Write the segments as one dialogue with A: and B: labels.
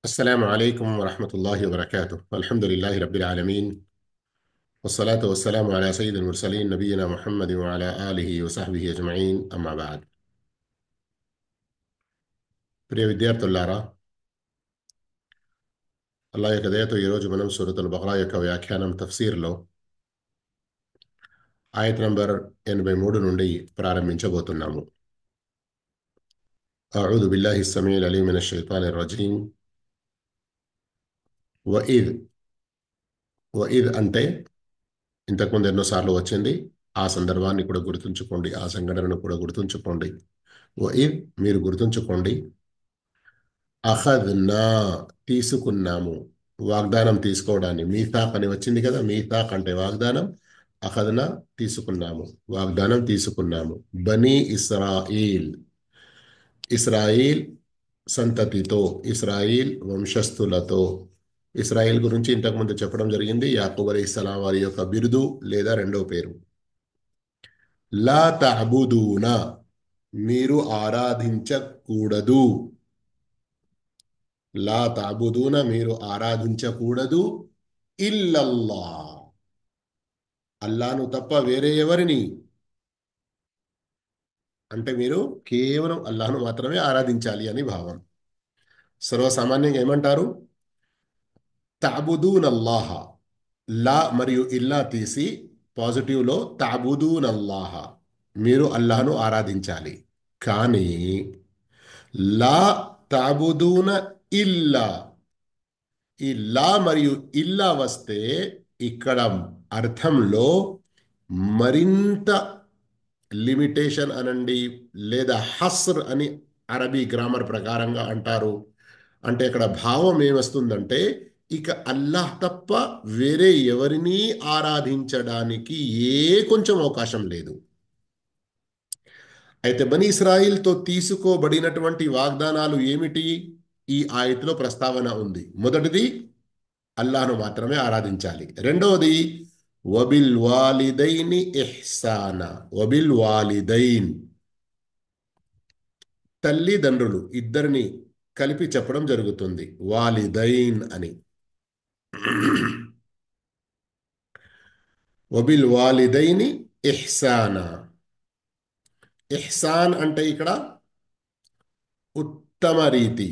A: السلام عليكم ورحمة الله وبركاته. الحمد لله رب العالمين، والصلاة والسلام على سيد المرسلين نبينا محمد وعلى آله وصحبه أجمعين. أما بعد. ప్రియ విద్యార్థులారా, అల్లాహ్ యొక్క దయతో ఈరోజు మనం సూరతుల్ బaqరా యొక్క వ్యాఖ్యానం తఫ్సీర్లో ఆయత్ నంబర్ 83 నుండి ప్రారంభించబోతున్నాము. అఊదు బిల్లాహి సమీల్ అలీమ్ మినష్ షైతానిర్ రజీమ్. వఇద్ వఇద్ అంటే ఇంతకుముందు ఎన్నోసార్లు వచ్చింది. ఆ సందర్భాన్ని కూడా గుర్తుంచుకోండి, ఆ సంఘటనను కూడా గుర్తుంచుకోండి. వఇద్ మీరు గుర్తుంచుకోండి. అఖద్నా తీసుకున్నాము, వాగ్దానం తీసుకోవడాన్ని. మీథాక్ అని వచ్చింది కదా, మీథాక్ అంటే వాగ్దానం. అఖద్నా తీసుకున్నాము, వాగ్దానం తీసుకున్నాము. బనీ ఇస్రాయిల్, ఇస్రాయిల్ సంతతితో, ఇస్రాయిల్ వంశస్థులతో. ఇస్రాయిల్ గురించి ఇంతకుముందు చెప్పడం జరిగింది. యాకూబ్ అలైహిస్సలాం వారి యొక్క బిరుదు లేదా రెండో పేరు. లా తఅబుదూన మీరు ఆరాధించకూడదు. లా తాబుదూన మీరు ఆరాధించకూడదు. ఇల్లల్లా అల్లాను తప్ప వేరే ఎవరిని. అంటే మీరు కేవలం అల్లాహను మాత్రమే ఆరాధించాలి అని భావం. సర్వసామాన్యంగా ఏమంటారు? తాబుదూన్ అల్లాహ. లా మరియు ఇల్లా తీసి పాజిటివ్లో తాబుదూన్ అల్లాహ, మీరు అల్లాహను ఆరాధించాలి. కానీ లా తాబుదూన ఇల్లా, ఈ లా మరియు ఇల్లా వస్తే ఇక్కడ అర్థంలో మరింత లిమిటేషన్ అనండి, లేదా హస్ర్ అని అరబీ గ్రామర్ ప్రకారంగా అంటారు. అంటే ఇక్కడ భావం ఏమొస్తుందంటే, ఇక అల్లాహ్ తప్ప వేరే ఎవరినీ ఆరాధించడానికి ఏ కొంచెం అవకాశం లేదు. అయితే బనీ ఇస్రాయిల్తో తీసుకోబడినటువంటి వాగ్దానాలు ఏమిటి? ఈ ఆయతిలో ప్రస్తావన ఉంది. మొదటిది అల్లాహను మాత్రమే ఆరాధించాలి. రెండవది వబిల్ వాలిదైని ఇహ్సాన. వబిల్ వాలిదైన్ తల్లిదండ్రులు ఇద్దరిని కలిపి చెప్పడం జరుగుతుంది, వాలిదైన్ అని. వబిల్ వాలిదైని ఇహ్సాన. ఇహ్సాన్ అంటే ఇక్కడ ఉత్తమ రీతి,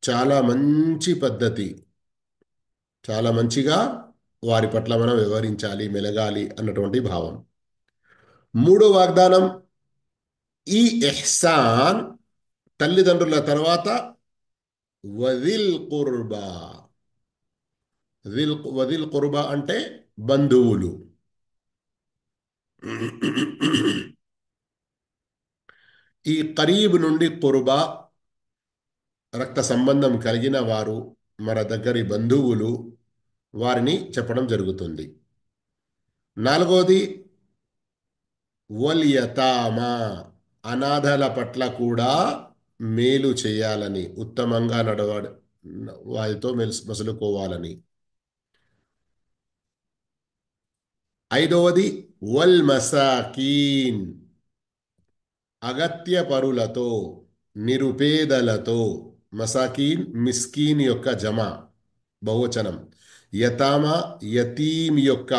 A: చాలా మంచి పద్ధతి, చాలా మంచిగా వారి పట్ల మనం వ్యవహరించాలి, మెలగాలి అన్నటువంటి భావం. మూడో వాగ్దానం, ఈ ఇహ్సాన్ తల్లిదండ్రుల తర్వాత వదిల్ కుర్బా. వదిల్ కుర్బా అంటే బంధువులు. ఈ కరీబ్ నుండి కుర్బా, రక్త సంబంధం కలిగిన వారు, మన దగ్గరి బంధువులు, వారిని చెప్పడం జరుగుతుంది. నాలుగోది వల్ యతామా, అనాథల పట్ల కూడా మేలు చేయాలని, ఉత్తమంగా వారితో మసులుకోవాలని. ఐదవది వల్ మసాకీన్, అగత్య పరులతో, నిరుపేదలతో. మసాకీన్ మిస్కీన్ యొక్క జమా, బహువచనం. యతామా యతీం యొక్క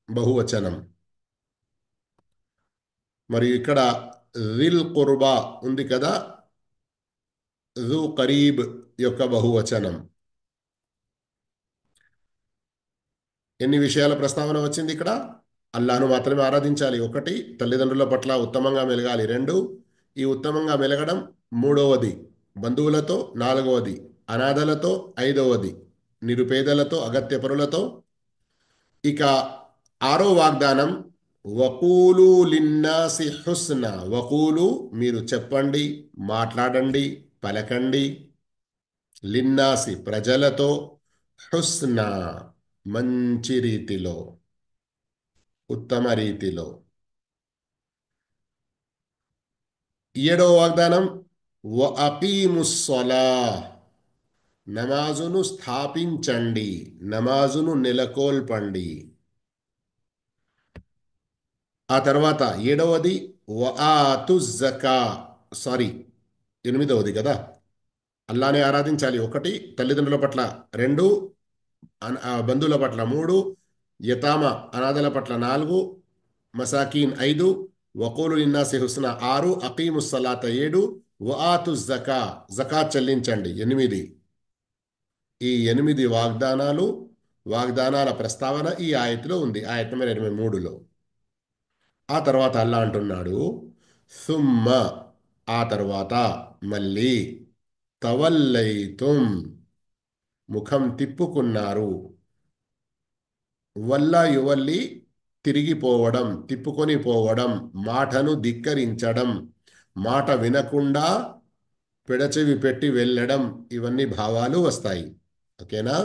A: బహువచనం. మరియు ఇక్కడ జిల్ కుర్బా ఉంది కదా, జు కరీబ్ యొక్క బహువచనం. ఎన్ని విషయాల ప్రస్తావన వచ్చింది ఇక్కడ? అల్లాహను మాత్రమే ఆరాధించాలి ఒకటి, తల్లిదండ్రుల పట్ల ఉత్తమంగా మెలగాలి రెండు, ఈ ఉత్తమంగా మెలగడం మూడవది బంధువులతో, నాలుగవది అనాథలతో, ఐదవది నిరుపేదలతో, అగత్యపరులతో. ఇక ఆరో వాగ్దానం వకూలు లిన్నాసి హుస్న. వకూలు మీరు చెప్పండి, మాట్లాడండి, పలకండి. లిన్నాసి ప్రజలతో, హుస్నా మంచి రీతిలో, ఉత్తమ రీతిలో. ఏడవ వాగ్దానం వ అకీముస్సలా, నమాజును స్థాపించండి, నమాజును నెలకొల్పండి. ఆ తర్వాత ఏడవది వ ఆతు జకా, సారీ ఎనిమిదవది కదా, అల్లానే ఆరాధించాలి ఒకటి, తల్లిదండ్రుల పట్ల రెండు, బంధువుల పట్ల మూడు, యతామ అనాథల పట్ల నాలుగు, మసాకీన్ ఐదు, వకూలు లిన్నాసి హుస్న ఆరు, అకీముస్సలాత ఏడు, వఆతు జకా జకాత్ చెల్లించండి ఎనిమిది. ఈ ఎనిమిది వాగ్దానాల ప్రస్తావన ఈ ఆయతిలో ఉంది, ఆయత నెంబర్ 23లో. ఆ తర్వాత అల్లా అంటున్నాడు, సుమ్మ ఆ తర్వాత మళ్ళీ, తవల్లైతుం ముఖం తిప్పుకున్నారు, వల్ల యువల్లి తిరిగిపోవడం, తిప్పుకొని పోవడం, మాటను ధిక్కరించడం, మాట వినకుండా పెడచెవి పెట్టి వెళ్ళడం, ఇవన్నీ భావాలు వస్తాయి. ఓకేనా?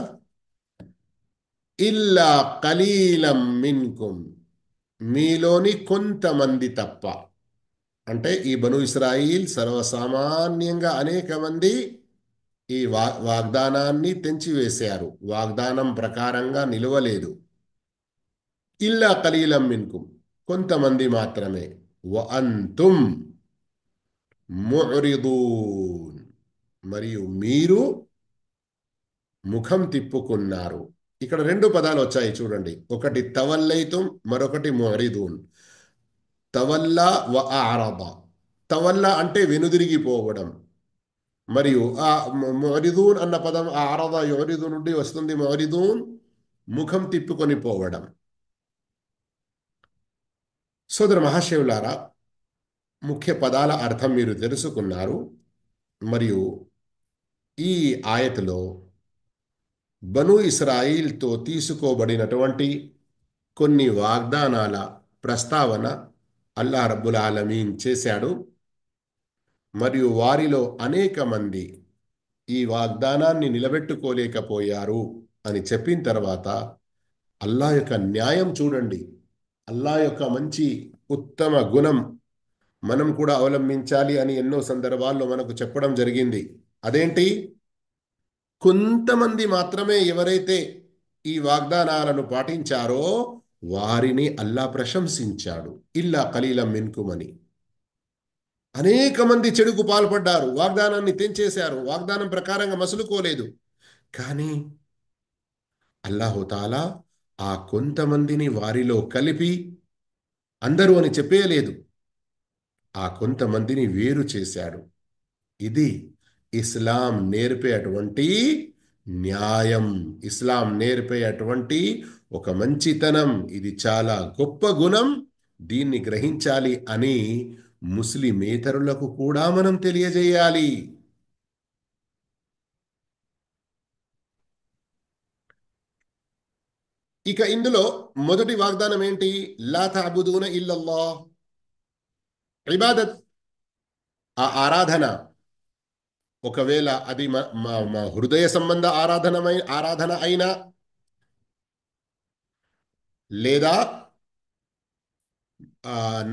A: ఇల్లా కలీలం మిన్కుం మీలోని కొంతమంది తప్ప. అంటే ఈ బను ఇస్రాయిల్ సర్వసామాన్యంగా అనేక మంది ఈ వాగ్దానాన్ని తెంచివేశారు, వాగ్దానం ప్రకారంగా నిలవలేదు. ఇల్లా కలీలం మిన్కుం కొంతమంది మాత్రమే. వ అంతుం మురిదూన్ మరియు మీరు ముఖం తిప్పుకున్నారు. ఇక్కడ రెండు పదాలు వచ్చాయి చూడండి, ఒకటి తవల్లైతుం, మరొకటి మురిదూన్. తవల్లా వ ఆరద. తవల్లా అంటే వెనుదిరిగిపోవడం, మరియు ఆ మురిదూన్ అన్న పదం ఆరద యురిదు నుండి వస్తుంది. మురిదూన్ ముఖం తిప్పుకొని పోవడం. సోదర మహాశివులారా, ముఖ్య పదాల అర్థం మీరు తెలుసుకున్నారు. మరియు ఈ ఆయతలో బను ఇస్రాయిల్తో తీసుకోబడినటువంటి కొన్ని వాగ్దానాల ప్రస్తావన అల్లాహ్ రబ్బుల్ ఆలమీన్ చేశాడు. మరియు వారిలో అనేక మంది ఈ వాగ్దానాన్ని నిలబెట్టుకోలేకపోయారు అని చెప్పిన తర్వాత అల్లా యొక్క న్యాయం చూడండి, అల్లా యొక్క మంచి ఉత్తమ గుణం మనం కూడా అవలంబించాలి అని ఎన్నో సందర్భాల్లో మనకు చెప్పడం జరిగింది. అదేంటి? కొంతమంది మాత్రమే ఎవరైతే ఈ వాగ్దానాలను పాటించారో వారిని అల్లా ప్రశంసించాడు, ఇల్లా కలీలం మిన్కుమని. అనేక మంది చెడుకు పాల్పడ్డారు, వాగ్దానాన్ని తెంచేశారు, వాగ్దానం ప్రకారంగా మసులుకోలేదు. కానీ అల్లాహుతాలా ఆ కొంతమందిని వారిలో కలిపి, అందరూ అని చెప్పేయలేదు, ఆ కొంతమందిని వేరు చేశాడు. ఇది ఇస్లాం నేర్పేటువంటి న్యాయం, ఇస్లాం నేర్పేటువంటి ఒక మంచితనం. ఇది చాలా గొప్ప గుణం, దీన్ని గ్రహించాలి అని ముస్లిమేతరులకు కూడా మనం తెలియజేయాలి. ఇక ఇందులో మొదటి వాగ్దానం ఏంటి? లా తఅబుదూన ఇల్లల్లాహ్. ఇబాదత్, ఆ ఆరాధన, ఒకవేళ అది మా హృదయ సంబంధ ఆరాధన అయినా, లేదా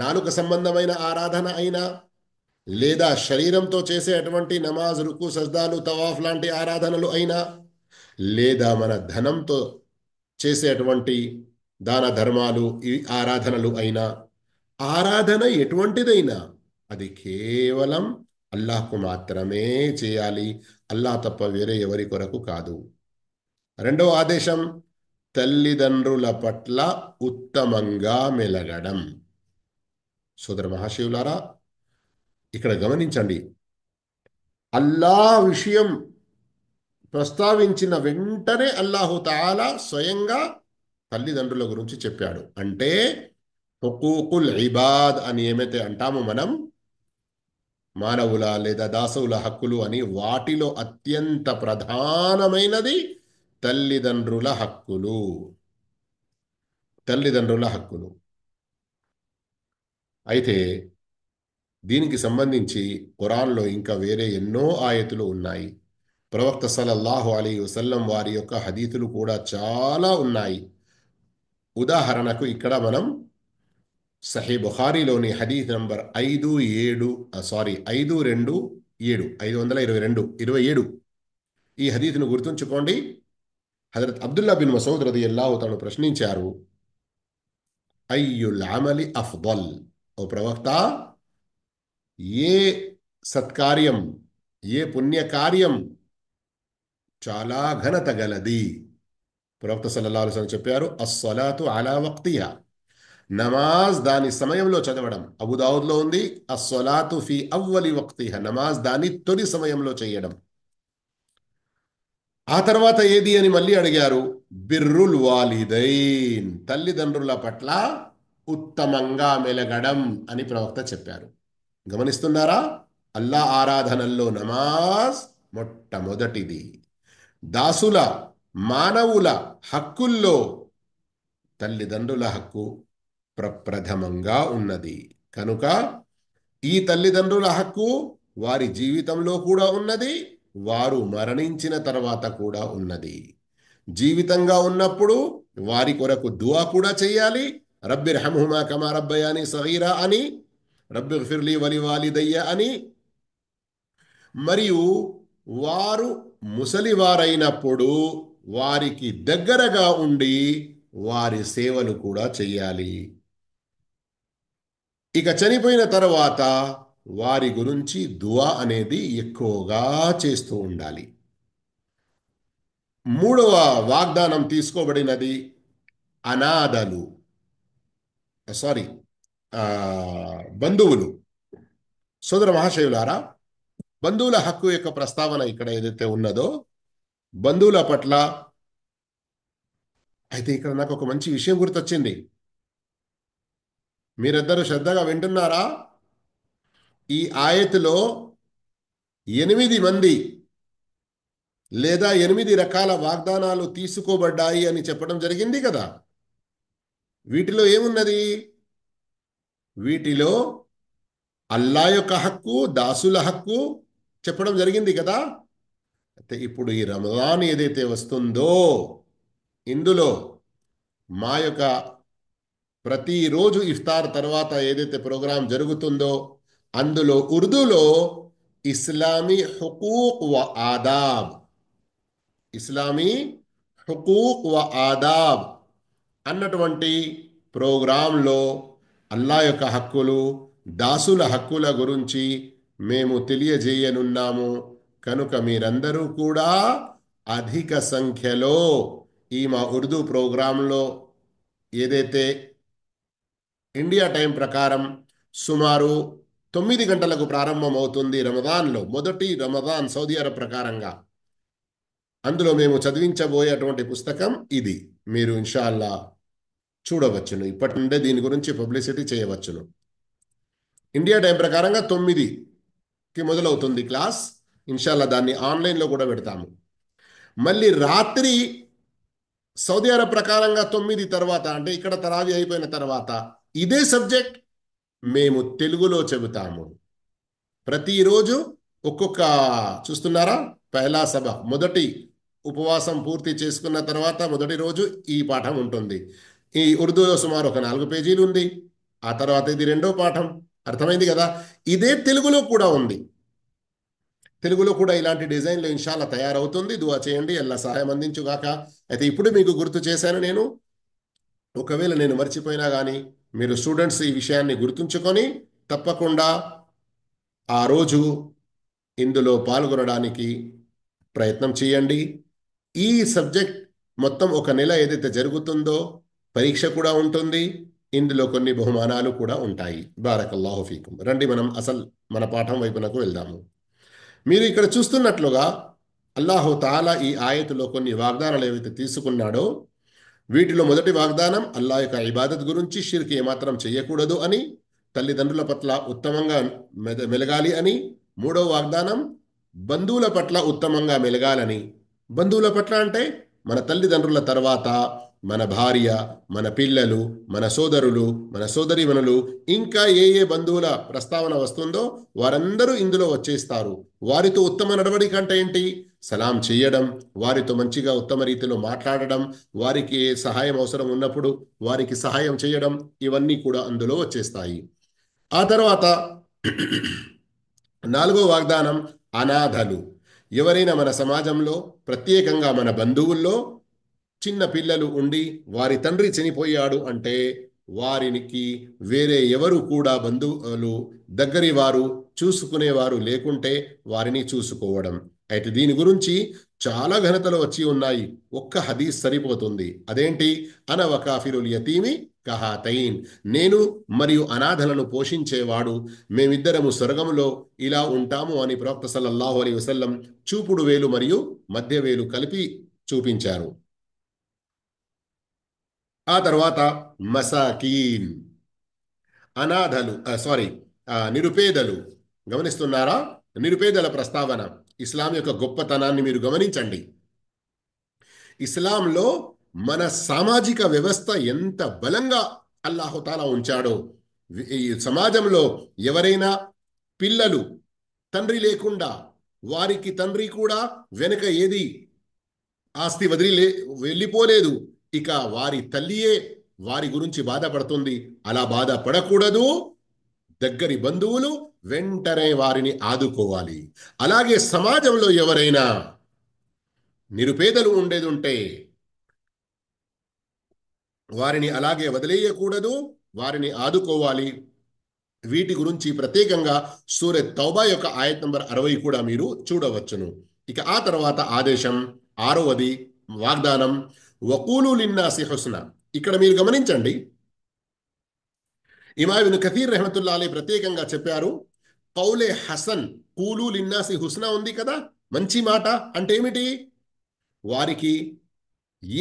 A: నాలుక సంబంధమైన ఆరాధన అయినా, లేదా శరీరంతో చేసేటువంటి నమాజ్, రుకు, సజ్దాలు, తవాఫ్ లాంటి ఆరాధనలు అయినా, లేదా మన ధనంతో చేసేటువంటి దాన ధర్మాలు, ఈ ఆరాధనలు అయినా, ఆరాధన ఎటువంటిదైనా అది కేవలం అల్లాహ్కు మాత్రమే చేయాలి, అల్లాహ్ తప్ప వేరే ఎవరి కొరకు కాదు. రెండవ ఆదేశం, తల్లిదండ్రుల పట్ల ఉత్తమంగా మెలగడం. సోదర మహాశివులారా, ఇక్కడ గమనించండి, అల్లాహ్ విషయం ప్రస్తావించిన వెంటనే అల్లాహు తాలా స్వయంగా తల్లిదండ్రుల గురించి చెప్పాడు. అంటే హుకూకుల్ ఇబాద్ అని ఏమైతే అంటామో మనం, మానవుల లేదా దాసవుల హక్కులు అని, వాటిలో అత్యంత ప్రధానమైనది తల్లిదండ్రుల హక్కులు. తల్లిదండ్రుల హక్కులు అయితే దీనికి సంబంధించి ఖురాన్లో ఇంకా వేరే ఎన్నో ఆయతులు ఉన్నాయి. ప్రవక్త సల్లల్లాహు అలైహి వసల్లం వారి యొక్క హదీతులు కూడా చాలా ఉన్నాయి. ఉదాహరణకు ఇక్కడ మనం సహీ బుఖారీలోని హదీత్ నంబర్ 527 527 ఈ హదీత్ను గుర్తుంచుకోండి. హజరత్ అబ్దుల్లా బిన్ మసూద్ రదియల్లాహు తను ప్రశ్నించారు, అయ్యుల్ అమలి అఫ్దల్, ఓ ప్రవక్త, ఏ సత్కార్యం, ఏ పుణ్యకార్యం చాలా ఘనత గలది. ప్రవక్త సల్లల్లాహు అలైహి వసల్లం చెప్పారు, అస్సలాతు అలా వక్తిహా, నమాజ్ దాని సమయంలో చదవడం. అబూదావుద్లో ఉంది, అస్సలాతు ఫీ అవ్వలి వక్తిహా, నమాజ్ దాని తొలి సమయంలో చేయడం. ఆ తర్వాత ఏది అని మళ్ళీ అడిగారు, బిర్రుల్ వాలిదైన్, తల్లిదండ్రుల పట్ల ఉత్తమంగా మెలగడం అని ప్రవక్త చెప్పారు. గమనిస్తున్నారా? అల్లా ఆరాధనల్లో నమాజ్ మొట్టమొదటిది. దాసుల, మానవుల హక్కుల్లో తల్లిదండ్రుల హక్కు ప్రప్రథమంగా ఉన్నది. కనుక ఈ తల్లిదండ్రుల హక్కు వారి జీవితంలో కూడా ఉన్నది, వారు మరణించిన తర్వాత కూడా ఉన్నది. జీవితంగా ఉన్నప్పుడు వారి కొరకు దువా కూడా చేయాలి. రబ్బిర్హమ్హుమా కమా రబ్బయాని సగీరా అని, రబ్బిగ్ఫిర్లీ వలి వాలిదయ్య అని. మరియు వారు ముసలివారైనప్పుడు వారికి దగ్గరగా ఉండి వారి సేవలు కూడా చెయ్యాలి. ఇక చనిపోయిన తర్వాత వారి గురించి దువా అనేది ఎక్కువగా చేస్తూ ఉండాలి. మూడవ వాగ్దానం తీసుకోబడినది అనాథలు, సారీ, బంధువులు. సోదర మహాశయులారా, బంధువుల హక్కు యొక్క ప్రస్తావన ఇక్కడ ఏదైతే ఉన్నదో, బంధువుల పట్ల అయితే ఇక్కడ నాకు ఒక మంచి విషయం గుర్తొచ్చింది. మీరిద్దరూ శ్రద్ధగా వింటున్నారా? ఈ ఆయతులో 8 మంది లేదా 8 రకాల వాగ్దానాలు తీసుకోబడ్డాయి అని చెప్పడం జరిగింది కదా. వీటిలో ఏమున్నది? వీటిలో అల్లా యొక్క హక్కు, దాసుల హక్కు చెప్పడం జరిగింది కదా. అయితే ఇప్పుడు ఈ రమదాన్ ఏదైతే వస్తుందో, ఇందులో మా యొక్క ప్రతిరోజు ఇఫ్తార్ తర్వాత ఏదైతే ప్రోగ్రాం జరుగుతుందో, అందులో ఉర్దూలో ఇస్లామీ హుకూక్ వ ఆదాబ్, ఇస్లామీ హుకూక్ వ ఆదాబ్ అన్నటువంటి ప్రోగ్రాంలో అల్లా యొక్క హక్కులు, దాసుల హక్కుల గురించి మేము తెలియజేయనున్నాము. కనుక మీరందరూ కూడా అధిక సంఖ్యలో ఈ మా ఉర్దూ ప్రోగ్రాంలో ఏదైతే ఇండియా టైం ప్రకారం సుమారు 9 గంటలకు ప్రారంభమవుతుంది రమదాన్లో, మొదటి రమదాన్ సౌదీ అరబ్ ప్రకారంగా. అందులో మేము చదివించబోయేటువంటి పుస్తకం ఇది. మీరు ఇన్షాల్లా చూడవచ్చును. ఇప్పటి నుండే దీని గురించి పబ్లిసిటీ చేయవచ్చును. ఇండియా టైం ప్రకారంగా 9కి మొదలవుతుంది క్లాస్. ఇన్షాల్లా దాన్ని ఆన్లైన్లో కూడా పెడతాము. మళ్ళీ రాత్రి సౌదీ అరబ్ ప్రకారంగా 9 తర్వాత, అంటే ఇక్కడ తరావి అయిపోయిన తర్వాత ఇదే సబ్జెక్ట్ మేము తెలుగులో చెబుతాము. ప్రతిరోజు ఒక్కొక్క, చూస్తున్నారా, పెహలా సభ, మొదటి ఉపవాసం పూర్తి చేసుకున్న తర్వాత మొదటి రోజు ఈ పాఠం ఉంటుంది. ఈ ఉర్దూలో సుమారు ఒక 4 పేజీలు ఉంది. ఆ తర్వాత ఇది రెండో పాఠం. అర్థమైంది కదా. ఇదే తెలుగులో కూడా ఉంది. తెలుగులో కూడా ఇలాంటి డిజైన్లో ఇన్షాల్లా తయారవుతుంది. దువా చేయండి, అల్లా సహాయం అందించుగాక. అయితే ఇప్పుడు మీకు గుర్తు చేశాను నేను. ఒకవేళ నేను మర్చిపోయినా కానీ మీరు స్టూడెంట్స్ ఈ విషయాన్ని గుర్తుంచుకొని తప్పకుండా ఆ రోజు ఇందులో పాల్గొనడానికి ప్రయత్నం చేయండి. ఈ సబ్జెక్ట్ మొత్తం ఒక నెల ఏదైతే జరుగుతుందో పరీక్ష కూడా ఉంటుంది. ఇందులో కొన్ని బహుమానాలు కూడా ఉంటాయి. బారకల్లాహు ఫీకుం. రండి మనం మన పాఠం వైపునకు వెళ్దాము. మీరు ఇక్కడ చూస్తున్నట్లుగా అల్లాహు తాలా ఈ ఆయతులో కొన్ని వాగ్దానాలు ఏవైతే తీసుకున్నాడో, వీటిలో మొదటి వాగ్దానం అల్లా యొక్క ఇబాదత్ గురించి, షిర్క్ ఏమాత్రం చేయకూడదు అని, తల్లిదండ్రుల పట్ల ఉత్తమంగా మెలగాలి అని. మూడవ వాగ్దానం బంధువుల పట్ల ఉత్తమంగా మెలగాలని. బంధువుల పట్ల అంటే మన తల్లిదండ్రుల తర్వాత మన భార్య, మన పిల్లలు, మన సోదరులు, మన సోదరీమణులు, ఇంకా ఏ ఏ బంధువుల ప్రస్తావన వస్తుందో వారందరూ ఇందులో వచ్చేస్తారు. వారితో ఉత్తమ నడవడిక అంటే ఏంటి? సలాం చేయడం, వారితో మంచిగా ఉత్తమ రీతిలో మాట్లాడడం, వారికి ఏ సహాయం అవసరం ఉన్నప్పుడు వారికి సహాయం చేయడం, ఇవన్నీ కూడా అందులో వచ్చేస్తాయి. ఆ తర్వాత 4వ వాగ్దానం అనాథలు. ఎవరైనా మన సమాజంలో, ప్రత్యేకంగా మన బంధువుల్లో చిన్న పిల్లలు ఉండి వారి తండ్రి చనిపోయాడు అంటే వారికి వేరే ఎవరు కూడా బంధువులు దగ్గరి వారు చూసుకునేవారు లేకుంటే వారిని చూసుకోవడం. అయితే దీని గురించి చాలా ఘనతలు వచ్చి ఉన్నాయి. ఒక్క హదీస్ సరిపోతుంది. అదేంటి? అన వకాఫిరుల్ యతీమి కహాతైన్, నేను మరియు అనాథలను పోషించేవాడు మేమిద్దరము స్వర్గంలో ఇలా ఉంటాము అని ప్రవక్త సల్లల్లాహు అలైహి వసల్లం చూపుడు వేలు మరియు మధ్య వేలు కలిపి చూపించారు. ఆ తర్వాత మసాకీన్, అనాథలు, సారీ, నిరుపేదలు. గమనిస్తున్నారా? నిరుపేదల ప్రస్తావన, ఇస్లాం యొక్క గొప్పతనాన్ని మీరు గమనించండి. ఇస్లాంలో మన సామాజిక వ్యవస్థ ఎంత బలంగా అల్లాహుతాలా ఉంచాడో. ఈ సమాజంలో ఎవరైనా పిల్లలు తండ్రి లేకుండా, వారికి తండ్రి కూడా వెనుక ఏది ఆస్తి వదిలి వెళ్ళిపోలేదు, ఇక వారి తల్లియే వారి గురించి బాధపడుతుంది. అలా బాధపడకూడదు. దగ్గరి బంధువులు వెంటనే వారిని ఆదుకోవాలి. అలాగే సమాజంలో ఎవరైనా నిరుపేదలు ఉండేదుంటే వారిని అలాగే వదిలేయకూడదు, వారిని ఆదుకోవాలి. వీటి గురించి ప్రత్యేకంగా సూర తౌబా యొక్క ఆయత్ నంబర్ 60 కూడా మీరు చూడవచ్చును. ఇక ఆ తర్వాత ఆదేశం, ఆరవది వాగ్దానం, వకూలు లిన్నాసి హుస్నా. ఇక్కడ మీరు గమనించండి, ఇమామ్ ఇబ్న్ కథీర్ రహమతుల్లాహి అలైహి ప్రత్యేకంగా చెప్పారు, కౌలే హసన్ కూలు లిన్నాసి హుస్నా ఉంది కదా, మంచి మాట అంటే ఏమిటి? వారికి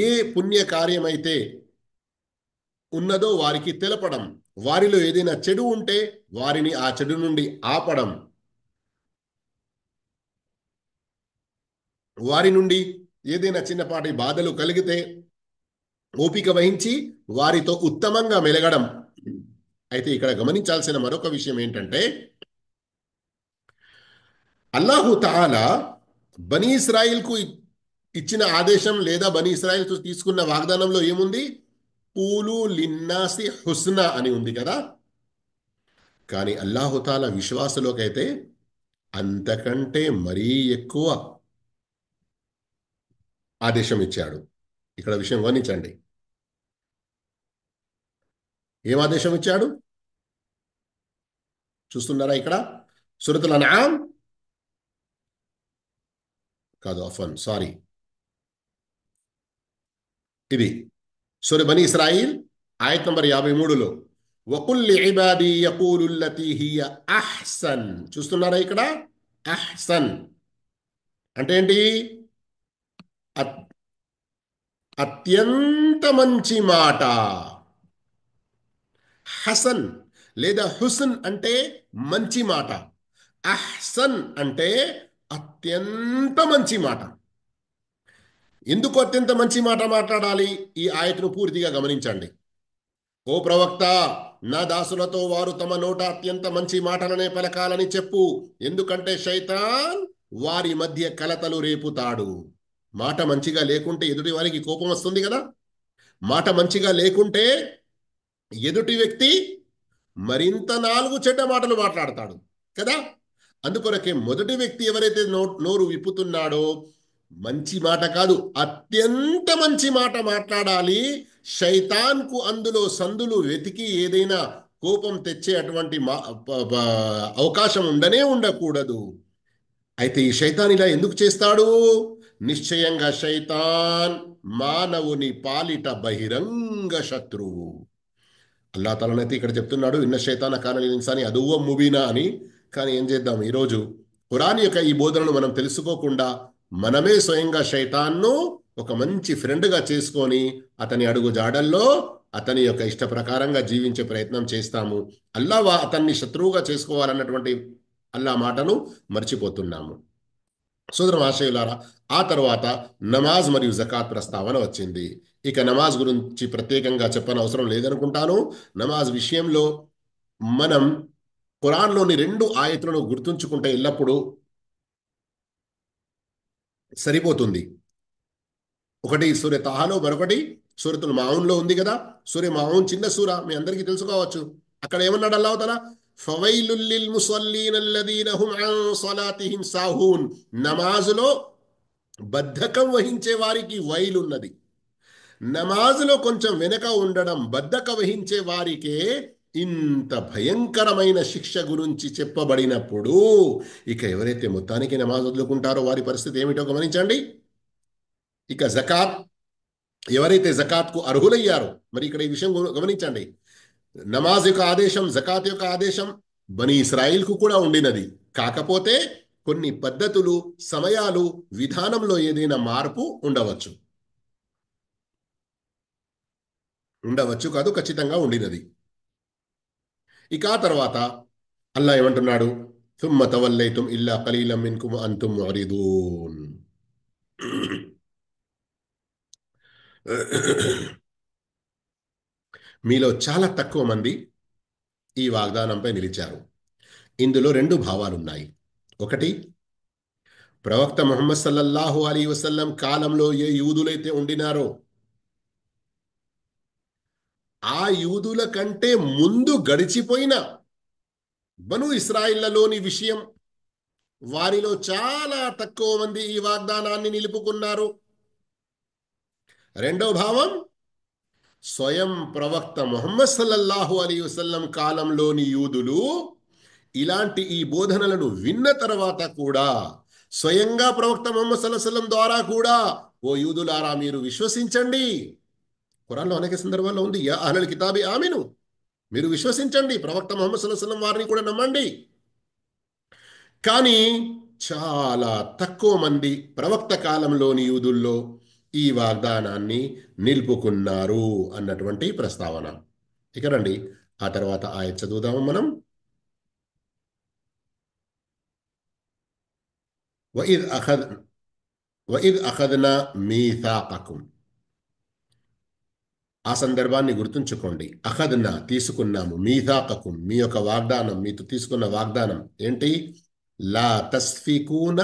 A: ఏ పుణ్య కార్యమైతే ఉన్నదో వారికి తెలపడం, వారిలో ఏదైనా చెడు ఉంటే వారిని ఆ చెడు నుండి ఆపడం, వారి నుండి ఏదైనా చిన్నపాటి బాధలు కలిగితే ఓపిక వహించి వారితో ఉత్తమంగా మెలగడం. అయితే ఇక్కడ గమనించాల్సిన మరొక విషయం ఏంటంటే, అల్లాహు తాలా బనీ ఇస్రాయిల్కు ఇచ్చిన ఆదేశం లేదా బనీ ఇస్రాయిల్ తీసుకున్న వాగ్దానంలో ఏముంది? పూలు లిన్నాసి హుస్నా అని ఉంది కదా. కానీ అల్లాహుతాలా విశ్వాసులోకైతే అంతకంటే మరీ ఎక్కువ ఆదేశం ఇచ్చాడు. ఇక్కడ విషయం గమనించండి, ఏం ఆదేశం ఇచ్చాడు చూస్తున్నారా? ఇక్కడ సూరతుల్ అన్ఆమ్ కాదు, అఫ్వన్, సారీ, ఇది సూర బనీ ఇస్రాయిల్ ఆయత్ నంబర్ 53లో వకుల్ లిఇబాదీ యకూలుల్లతీ హియ అహ్సన్. చూస్తున్నారా? ఇక్కడ అహ్సన్ అంటే ఏంటి? అత్యంత మంచి మాట. హసన్ లేదా హుస్న్ అంటే మంచి మాట, అహ్సన్ అంటే అత్యంత మంచి మాట. ఎందుకు అత్యంత మంచి మాట మాట్లాడాలి? ఈ ఆయతను పూర్తిగా గమనించండి. ఓ ప్రవక్త, నా దాసులతో వారు తమ నోట అత్యంత మంచి మాటలనే పలకాలని చెప్పు, ఎందుకంటే శైతాన్ వారి మధ్య కలతలు రేపుతాడు. మాట మంచిగా లేకుంటే ఎదుటి వారికి కోపం వస్తుంది కదా. మాట మంచిగా లేకుంటే ఎదుటి వ్యక్తి మరింత 4 చెడ్డ మాటలు మాట్లాడతాడు కదా. అందుకొరకే మొదటి వ్యక్తి ఎవరైతే నోరు విప్పుతున్నాడో మంచి మాట కాదు, అత్యంత మంచి మాట మాట్లాడాలి. శైతాన్కు అందులో సందులు వెతికి ఏదైనా కోపం తెచ్చే అటువంటి అవకాశం ఉండకూడదు. అయితే ఈ శైతాన్ ఇలా ఎందుకు చేస్తాడు? నిశ్చయంగా శైతాన్ మానవుని పాలిట బహిరంగ శత్రువు. అల్లా తలనైతే ఇక్కడ చెప్తున్నాడు, ఇన్న శైతాన కాన ఇన్సాని అదువ్వ ముబీనా అని. కానీ ఏం చేద్దాం, ఈరోజు ఖురాన్ యొక్క ఈ బోధనను మనం తెలుసుకోకుండా మనమే స్వయంగా శైతాన్ను ఒక మంచి ఫ్రెండ్గా చేసుకొని అతని అడుగు జాడల్లో అతని యొక్క ఇష్ట ప్రకారంగా జీవించే ప్రయత్నం చేస్తాము. అల్లా అతన్ని శత్రువుగా చేసుకోవాలన్నటువంటి అల్లా మాటను మర్చిపోతున్నాము. సోదర మహాశయులారా, ఆ తర్వాత నమాజ్ మరియు జకాత్ ప్రస్తావన వచ్చింది. ఇక నమాజ్ గురించి ప్రత్యేకంగా చెప్పనవసరం లేదనుకుంటాను. నమాజ్ విషయంలో మనం ఖురాన్లోని 2 ఆయతులను గుర్తుంచుకుంటే ఎల్లప్పుడూ సరిపోతుంది. ఒకటి సూర తాహాలో, మరొకటి సూరతుల్ మాఊన్లో ఉంది కదా. సూర మాఊన్ చిన్న సూర, మీ అందరికీ తెలుసుకోవచ్చు. అక్కడ ఏమన్నాడు అల్లాహ్ తఆలా? ఫవైలుల్ లిల్ ముసల్లీన అల్లదీన హుమ్ అన్ సలాతిహిమ్ సాహూన్. నమాజులో బద్ధకం వహించే వారికి వైలున్నది. నమాజులో కొంచెం వెనక ఉండడం బద్ధక వహించే వారికే ఇంత భయంకరమైన శిక్ష గురించి చెప్పబడినప్పుడు ఇక ఎవరైతే మొత్తానికి నమాజ్ వదులుకుంటారో వారి పరిస్థితి ఏమిటో గమనించండి. ఇక జకాత్, ఎవరైతే జకాత్కు అర్హులయ్యారో, మరి ఇక్కడ ఈ విషయం గమనించండి. నమాజ్ యొక్క ఆదేశం, జకాత్ యొక్క ఆదేశం బనీ ఇస్రాయిల్కు కూడా ఉండినది. కాకపోతే కొన్ని పద్ధతులు, సమయాలు, విధానంలో ఏదైనా మార్పు ఉండవచ్చు. ఉండవచ్చు కాదు, ఖచ్చితంగా ఉండినది. ఇక ఆ తర్వాత అల్లా ఏమంటున్నాడు? ثم توليتم إلا قليلا منكم وأنتم معرضون. మీలో చాలా తక్కువ మంది ఈ వాగ్దానంపై నిలిచారు. ఇందులో రెండు భావాలున్నాయి. ఒకటి, ప్రవక్త ముహమ్మద్ సల్లల్లాహు అలీ వసల్లం కాలంలో ఏ యూదులైతే ఉండినారో ఆ యూదుల కంటే ముందు గడిచిపోయిన బను ఇస్రాయిళ్లలోని విషయం, వారిలో చాలా తక్కువ మంది ఈ వాగ్దానాన్ని నిలుపుకున్నారు. రెండో భావం, స్వయం ప్రవక్త ముహమ్మద్ సల్లల్లాహు అలీ వసల్లం కాలంలోని యూదులు ఇలాంటి ఈ బోధనలను విన్న తర్వాత కూడా స్వయంగా ప్రవక్త ముహమ్మద్ సల్లల్లాహు అలైహి వసల్లం ద్వారా కూడా, ఓ యూదులారా మీరు విశ్వసించండి. ఖురాన్లో అనేక సందర్భాల్లో ఉంది, యా అహ్లల్ కితాబి ఆమిను, మీరు విశ్వసించండి, ప్రవక్త ముహమ్మద్ సల్లల్లాహు అలైహి వసల్లం వారిని కూడా నమ్మండి. కానీ చాలా తక్కువ మంది ప్రవక్త కాలంలోని యూదుల్లో ఈ వాగ్దానాన్ని నిలుపుకున్నారు అన్నటువంటి ప్రస్తావన. ఇక రండి ఆ తర్వాత ఆయత్ చదువుదాము మనం. వఇద్ అఖద్ వఇద్ అఖద్నా మీథాకకుం, ఆ సందర్భాన్ని గుర్తుంచుకోండి. అఖద్నా తీసుకున్నాము, మీథాకకుం మీ యొక్క వాగ్దానం, మీతో తీసుకున్న వాగ్దానం ఏంటి? లా తస్ఫికూన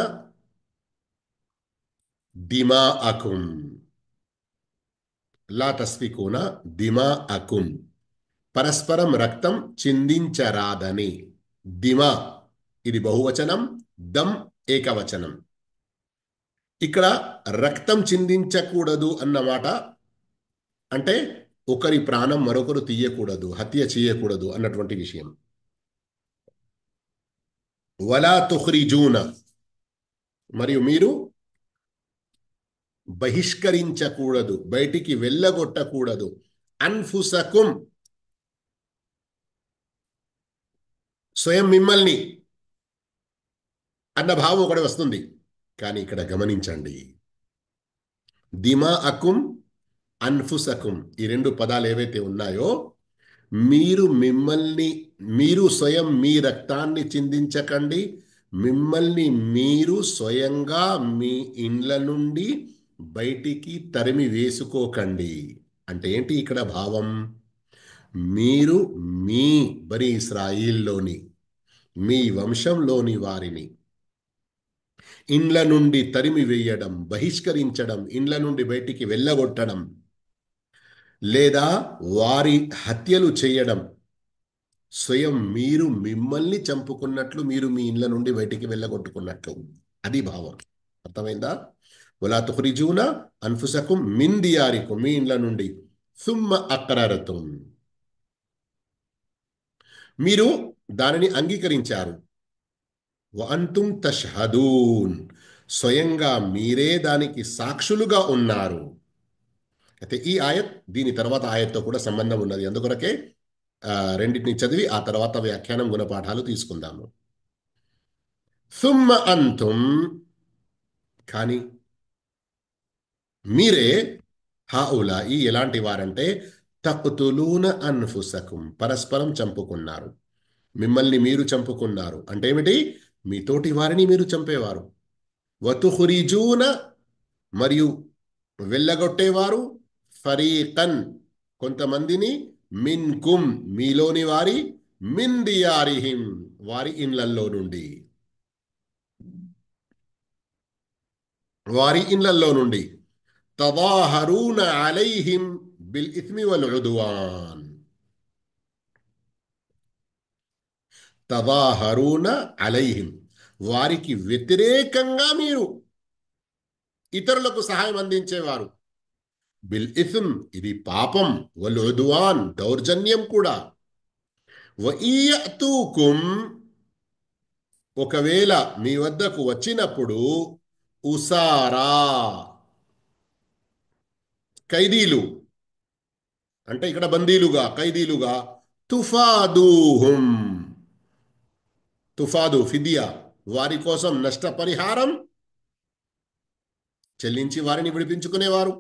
A: దిమాఅకుం, లా తస్ఫికూన దిమాఅకుం, పరస్పరం రక్తం చిందించరాదని. దిమా ఇది బహువచనం, దమ్ ఏకవచనం. ఇక్కడ రక్తం చిందించకూడదు అన్నమాట అంటే ఒకరి ప్రాణం మరొకరు తీయకూడదు, హత్య చేయకూడదు అన్నటువంటి విషయం. వలా తుఖ్రిజూన, మరియు మీరు బహిష్కరించకూడదు, బయటికి వెళ్ళగొట్టకూడదు. అన్ఫుసకుం, స్వయం మిమ్మల్ని అన్న భావం ఒకటి వస్తుంది. కానీ ఇక్కడ గమనించండి, దిమా అకుం, అన్ఫుసకుం, ఈ రెండు పదాలు ఏవైతే ఉన్నాయో, మీరు మిమ్మల్ని, మీరు స్వయం మీ రక్తాన్ని చిందించకండి, మిమ్మల్ని మీరు స్వయంగా మీ ఇండ్ల నుండి బయటికి తరిమి వేసుకోకండి. అంటే ఏంటి ఇక్కడ భావం? మీరు మీ బనీ ఇస్రాయిల్లోని మీ వంశంలోని వారిని ఇండ్ల నుండి తరిమి వేయడం, బహిష్కరించడం, ఇండ్ల నుండి బయటికి వెళ్ళగొట్టడం, లేదా వారి హత్యలు చేయడం, స్వయం మీరు మిమ్మల్ని చంపుకున్నట్లు, మీరు మీ ఇండ్ల నుండి బయటికి వెళ్ళగొట్టుకున్నట్లు, అది భావం. అర్థమైందా? వలా తుఖ్రిజూన అన్ఫుసకుం మిన్ దియారికుం, మీ ఇండ్ల నుండి, సుమ్మ అక్రరతుం, మీరు దానిని అంగీకరించారు, వఅంతుం తష్హదూన్, స్వయంగా మీరే దానికి సాక్షులుగా ఉన్నారు. అయితే ఈ ఆయత్ దీని తర్వాత ఆయత్తో కూడా సంబంధం ఉన్నది. అందుకొరకే రెండింటిని చదివి ఆ తర్వాత వ్యాఖ్యానం, గుణపాఠాలు తీసుకుందాము. సుమ్మ అంతుం, కానీ మీరే, హాఉలాయి ఎలాంటి వారంటే, తక్తులూన అన్ఫుసకుం, పరస్పరం చంపుకున్నారు, మిమ్మల్ని మీరు చంపుకున్నారు. అంటే ఏమిటి? మీ తోటి వారిని మీరు చంపేవారు. వతుఖ్రిజూన, మరియు వెళ్ళగొట్టేవారు, ఫరీకన్ కొంతమందిని, మిన్కుం మీలోని వారి, మిన్ దియారిహిం వారి ఇండ్లల్లో నుండి, వారి ఇండ్లల్లో నుండి, తదాహరూన అలైహిం బిల్ ఇస్మి వల్ ఉద్వాన్, తదాహరూన అలైహిం వారికి వ్యతిరేకంగా మీరు ఇతరులకు సహాయం అందించేవారు. బిల్ ఇథ్మ్ ఇది పాపం, వల్ ఉద్వాన్ దౌర్జన్యం కూడా. వ ఇయతూకుం ఒకవేళ మీ వద్దకు వచ్చినప్పుడు ఉసారా ఖైదీలు, అంటే ఇక్కడ బందీలుగా ఖైదీలుగా, తుఫాదూహుం తుఫాదు ఫిదియా వారి కోసం నష్టపరిహారం చెల్లించి వారిని విడిపించుకునేవారు.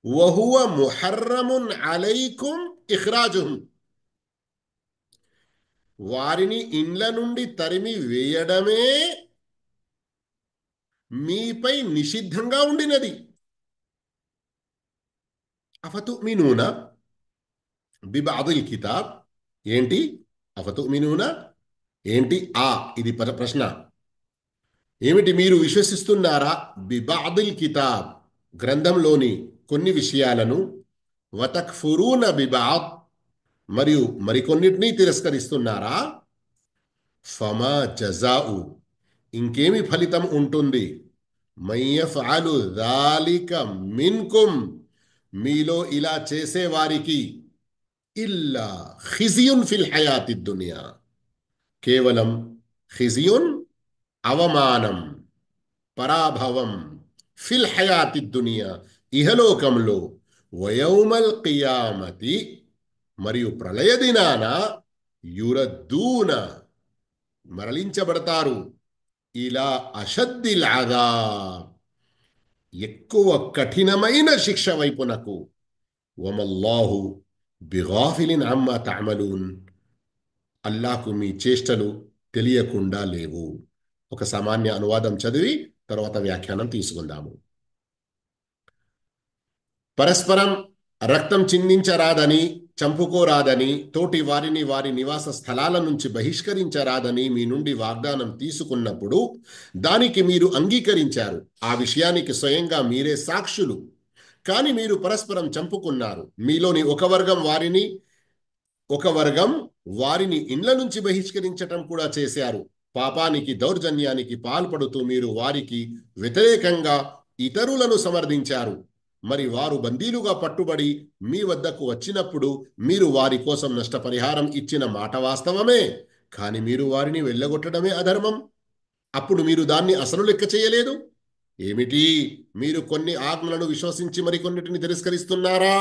A: వహువ ముహర్రమున్ అలైకుం ఇఖ్రాజుహుం వారిని ఇండ్ల నుండి తరిమి వేయడమే మీపై నిషిద్ధంగా ఉండినది. అఫతుమినూన బిబఅదిల్ కితాబ్ ఏంటి? అఫతుమినూన ఏంటి? ఇది ప్రశ్న. ఏమిటి? మీరు విశ్వసిస్తున్నారా? బిబఅదిల్ కితాబ్ గ్రంథంలోని కొన్ని విషయాలను, వతక్ఫురూన బిబఅద్ మరియు మరికొన్నిటిని తిరస్కరిస్తున్నారా? ఫమా జజాఉ ఇంకేమి ఫలితం ఉంటుంది? మయ్యఫ్అలు దాలిక మిన్కుం మీలో ఇలా చేసేవారికి, ఇల్లా ఖిజియున్ ఫిల్ హయాతి దునియా కేవలం ఖిజియున్ అవమానం, పరాభవం, ఫిల్ హయాతి దునియా ఇహలోకంలో, వయౌమల్ కియామతి మరియు ప్రళయ దినాన, యురద్దూన మరలించబడతారు, ఇలా అషద్దిల్ అదాబ్ ఎక్కువ కఠినమైన శిక్ష వైపునకు. వమల్లాహు బిగాఫిలిన్ అమ్మా తఅమలూన్ అల్లాహకు మీ చేష్టలు తెలియకుండా లేవు. ఒక సామాన్య అనువాదం చదివి తర్వాత వ్యాఖ్యానం తీసుకుందాము. పరస్పరం రక్తం చిందించరాదని, చంపుకోరాదని, తోటి వారిని వారి నివాస స్థలాల నుంచి బహిష్కరించరాదని మీ నుండి వాగ్దానం తీసుకున్నప్పుడు దానికి మీరు అంగీకరించారు. ఆ విషయానికి స్వయంగా మీరే సాక్షులు. కానీ మీరు పరస్పరం చంపుకున్నారు. మీలోని ఒక వర్గం వారిని ఇండ్ల నుంచి బహిష్కరించటం కూడా చేశారు. పాపానికి, దౌర్జన్యానికి పాల్పడుతూ మీరు వారికి వ్యతిరేకంగా ఇతరులను సమర్థించారు. మరి వారు బందీలుగా పట్టుబడి మీ వద్దకు వచ్చినప్పుడు మీరు వారి కోసం నష్టపరిహారం ఇచ్చిన మాట వాస్తవమే. కానీ మీరు వారిని వెళ్ళగొట్టడమే అధర్మం. అప్పుడు మీరు దాన్ని అసలు లెక్క చేయలేదు. ఏమిటి? మీరు కొన్ని ఆజ్ఞలను విశ్వసించి మరికొన్నిటిని తిరస్కరిస్తున్నారా?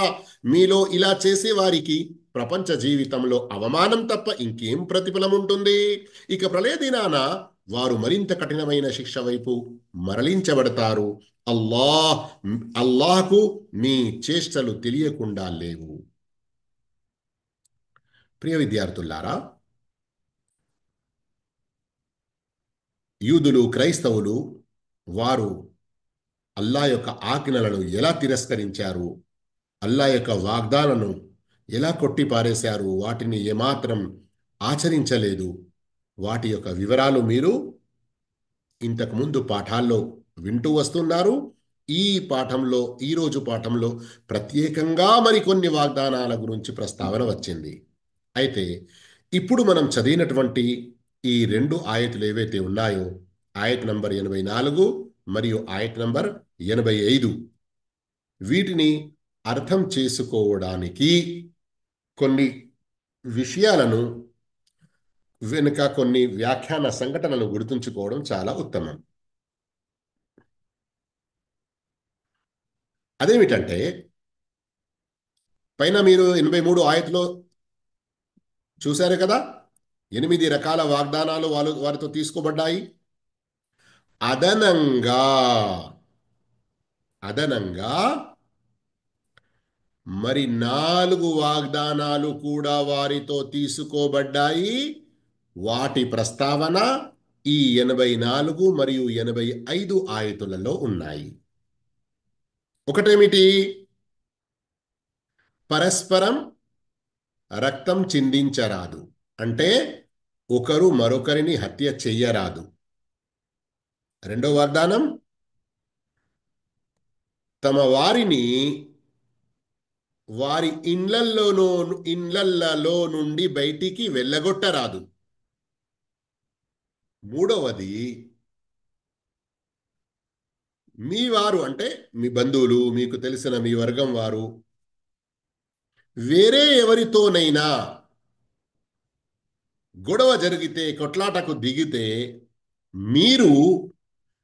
A: మీలో ఇలా చేసే వారికి ప్రపంచ జీవితంలో అవమానం తప్ప ఇంకేం ప్రతిఫలం ఉంటుంది? ఇక ప్రళయ దినాన వారు మరింత కఠినమైన శిక్ష వైపు మరలించబడతారు. అల్లాహకు మీ చేష్టలు తెలియకుండా లేవు. ప్రియ విద్యార్థులారా, యూదులు, క్రైస్తవులు వారు అల్లా యొక్క ఆజ్ఞలను ఎలా తిరస్కరించారు, అల్లా యొక్క వాగ్దానాలను ఎలా కొట్టిపారేశారు, వాటిని ఏమాత్రం ఆచరించలేదు, వాటి యొక్క వివరాలు మీరు ఇంతకుముందు పాఠాల్లో వింటూ వస్తున్నారు. ఈరోజు పాఠంలో ప్రత్యేకంగా మరికొన్ని వాగ్దానాల గురించి ప్రస్తావన వచ్చింది. అయితే ఇప్పుడు మనం చదివినటువంటి ఈ 2 ఆయతులు ఏవైతే ఉన్నాయో, ఆయత్ నంబర్ 84 మరియు ఆయత్ నంబర్ 85, వీటిని అర్థం చేసుకోవడానికి కొన్ని విషయాలను వెనుక కొన్ని వ్యాఖ్యాన సంఘటనలు గుర్తుంచుకోవడం చాలా ఉత్తమం. అదేమిటంటే, పైన మీరు 83 ఆయతులో చూశారు కదా, 8 రకాల వాగ్దానాలు వారితో తీసుకోబడ్డాయి. అదనంగా మరి 4 వాగ్దానాలు కూడా వారితో తీసుకోబడ్డాయి. వాటి ప్రస్తావన ఈ 84 మరియు 85 ఆయతులలో ఉన్నాయి. ఒకటేమిటి? పరస్పరం రక్తం చిందించరాదు, అంటే ఒకరు మరొకరిని హత్య చెయ్యరాదు. రెండో వాగ్దానం, తమ వారిని వారి ఇండ్లల్లో నుండి బయటికి వెళ్ళగొట్టరాదు. మూడవది, మీ వారు అంటే మీ బంధువులు, మీకు తెలిసిన మీ వర్గం వారు వేరే ఎవరితోనైనా గొడవ జరిగితే, కొట్లాటకు దిగితే, మీరు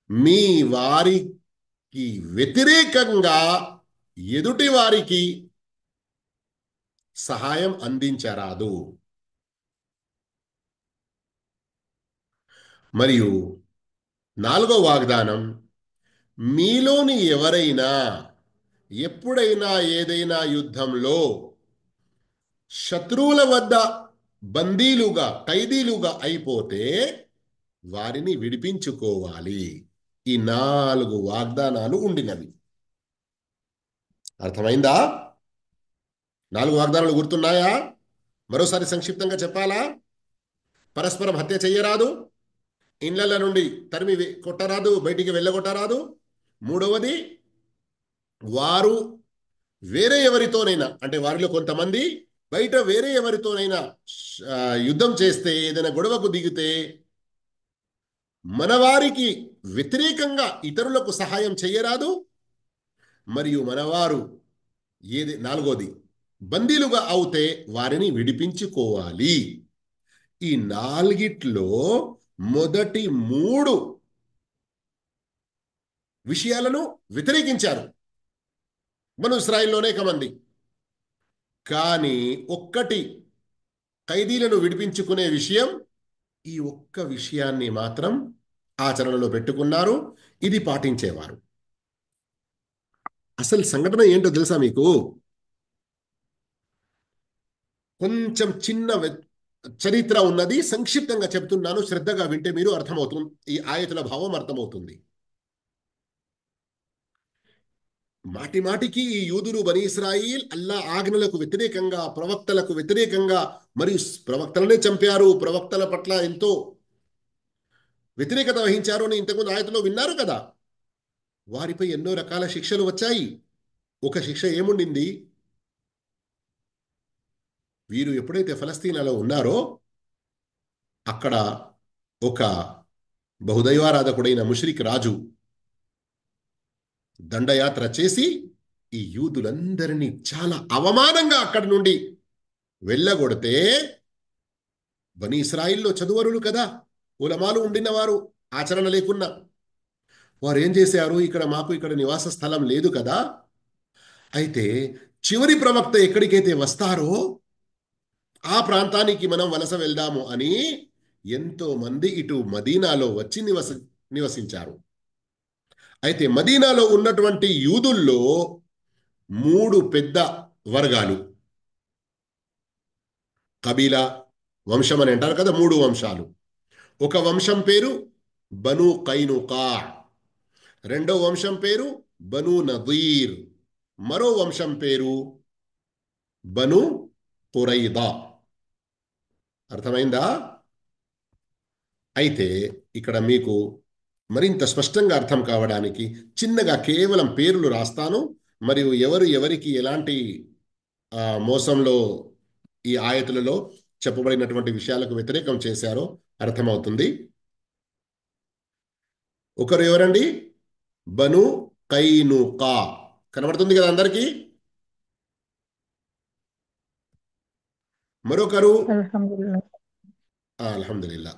A: మీ వారికి వ్యతిరేకంగా ఎదుటి వారికి సహాయం అందించరాదు. మరియు నాలుగో వాగ్దానం, మీలోని ఎవరైనా ఎప్పుడైనా ఏదైనా యుద్ధంలో శత్రువుల వద్ద బందీలుగా, ఖైదీలుగా అయిపోతే వారిని విడిపించుకోవాలి. ఈ 4 వాగ్దానాలు ఉండినవి. అర్థమైందా? 4 వాగ్దానాలు గుర్తున్నాయా? మరోసారి సంక్షిప్తంగా చెప్పాలా? పరస్పరం హత్య చెయ్యరాదు, ఇండ్ల నుండి తరిమి కొట్టరాదు, బయటికి వెళ్ళగొట్టరాదు. మూడవది, వారు వేరే ఎవరితోనైనా అంటే వారిలో కొంతమంది బయట వేరే ఎవరితోనైనా ఆ, యుద్ధం చేస్తే, ఏదైనా గొడవకు దిగితే మనవారికి వ్యతిరేకంగా ఇతరులకు సహాయం చేయరాదు. మరియు మనవారు నాలుగోది, బందీలుగా అవుతే వారిని విడిపించుకోవాలి. ఈ నాలుగిట్లో మొదటి 3 విషయాలను వ్యతిరేకించారు బను ఇశ్రాయిల్లోనే కమంది. కానీ ఒక్కటి, ఖైదీలను విడిపించుకునే విషయం, ఈ ఒక్క విషయాన్ని మాత్రం ఆచరణలో పెట్టుకున్నారు. ఇది పాటించేవారు. అసలు సంఘటన ఏంటో తెలుసా మీకు? కొంచెం చిన్న చరిత్ర ఉన్నది, సంక్షిప్తంగా చెప్తున్నాను. శ్రద్ధగా వింటే మీరు అర్థమవుతుంది, ఈ ఆయతుల భావం అర్థమవుతుంది. మాటి మాటికి ఈ యూదులు బనీ ఇశ్రాయిల్ అల్లా ఆజ్ఞలకు వ్యతిరేకంగా, ప్రవక్తలకు వ్యతిరేకంగా, మరియు ప్రవక్తలనే చంపారు, ప్రవక్తల పట్ల ఎంతో వ్యతిరేకత వహించారు అని ఇంతకుముందు ఆయతలో విన్నారు కదా. వారిపై ఎన్నో రకాల శిక్షలు వచ్చాయి. ఒక శిక్ష ఏముండింది? వీరు ఎప్పుడైతే ఫలస్తీనాలో ఉన్నారో అక్కడ ఒక బహుదైవారాధకుడైన ముష్రిక్ రాజు దండయాత్ర చేసి ఈ యూదులందరినీ చాలా అవమానంగా అక్కడి నుండి వెళ్ళగొడితే, బనీ ఇశ్రాయిల్లో చదువరులు కదా, ఉలమాలు ఉండినవారు, ఆచరణ లేకున్నా వారు ఏం చేశారు? ఇక్కడ నివాస స్థలం లేదు కదా, అయితే చివరి ప్రవక్త ఎక్కడికైతే వస్తారో ఆ ప్రాంతానికి మనం వలస వెళ్దాము అని ఎంతో మంది ఇటు మదీనాలో వచ్చి నివసించారు. అయితే మదీనాలో ఉన్నటువంటి యూదుల్లో 3 పెద్ద వర్గాలు, కబీలా, వంశం అని అంటారు కదా, 3 వంశాలు. ఒక వంశం పేరు బను కైనుకా, రెండో వంశం పేరు బను నదీర్, మరో వంశం పేరు బను ఖురైదా. అర్థమైందా? అయితే ఇక్కడ మీకు మరింత స్పష్టంగా అర్థం కావడానికి చిన్నగా కేవలం పేర్లు రాస్తాను. మరియు ఎవరు ఎవరికి ఎలాంటి మోసంలో ఈ ఆయతులలో చెప్పబడినటువంటి విషయాలకు వ్యతిరేకం చేశారో అర్థమవుతుంది. ఒకరు ఎవరండి? బను కైనుకా. కనబడుతుంది కదా అందరికీ? మరొకరు అల్హమ్దులిల్లా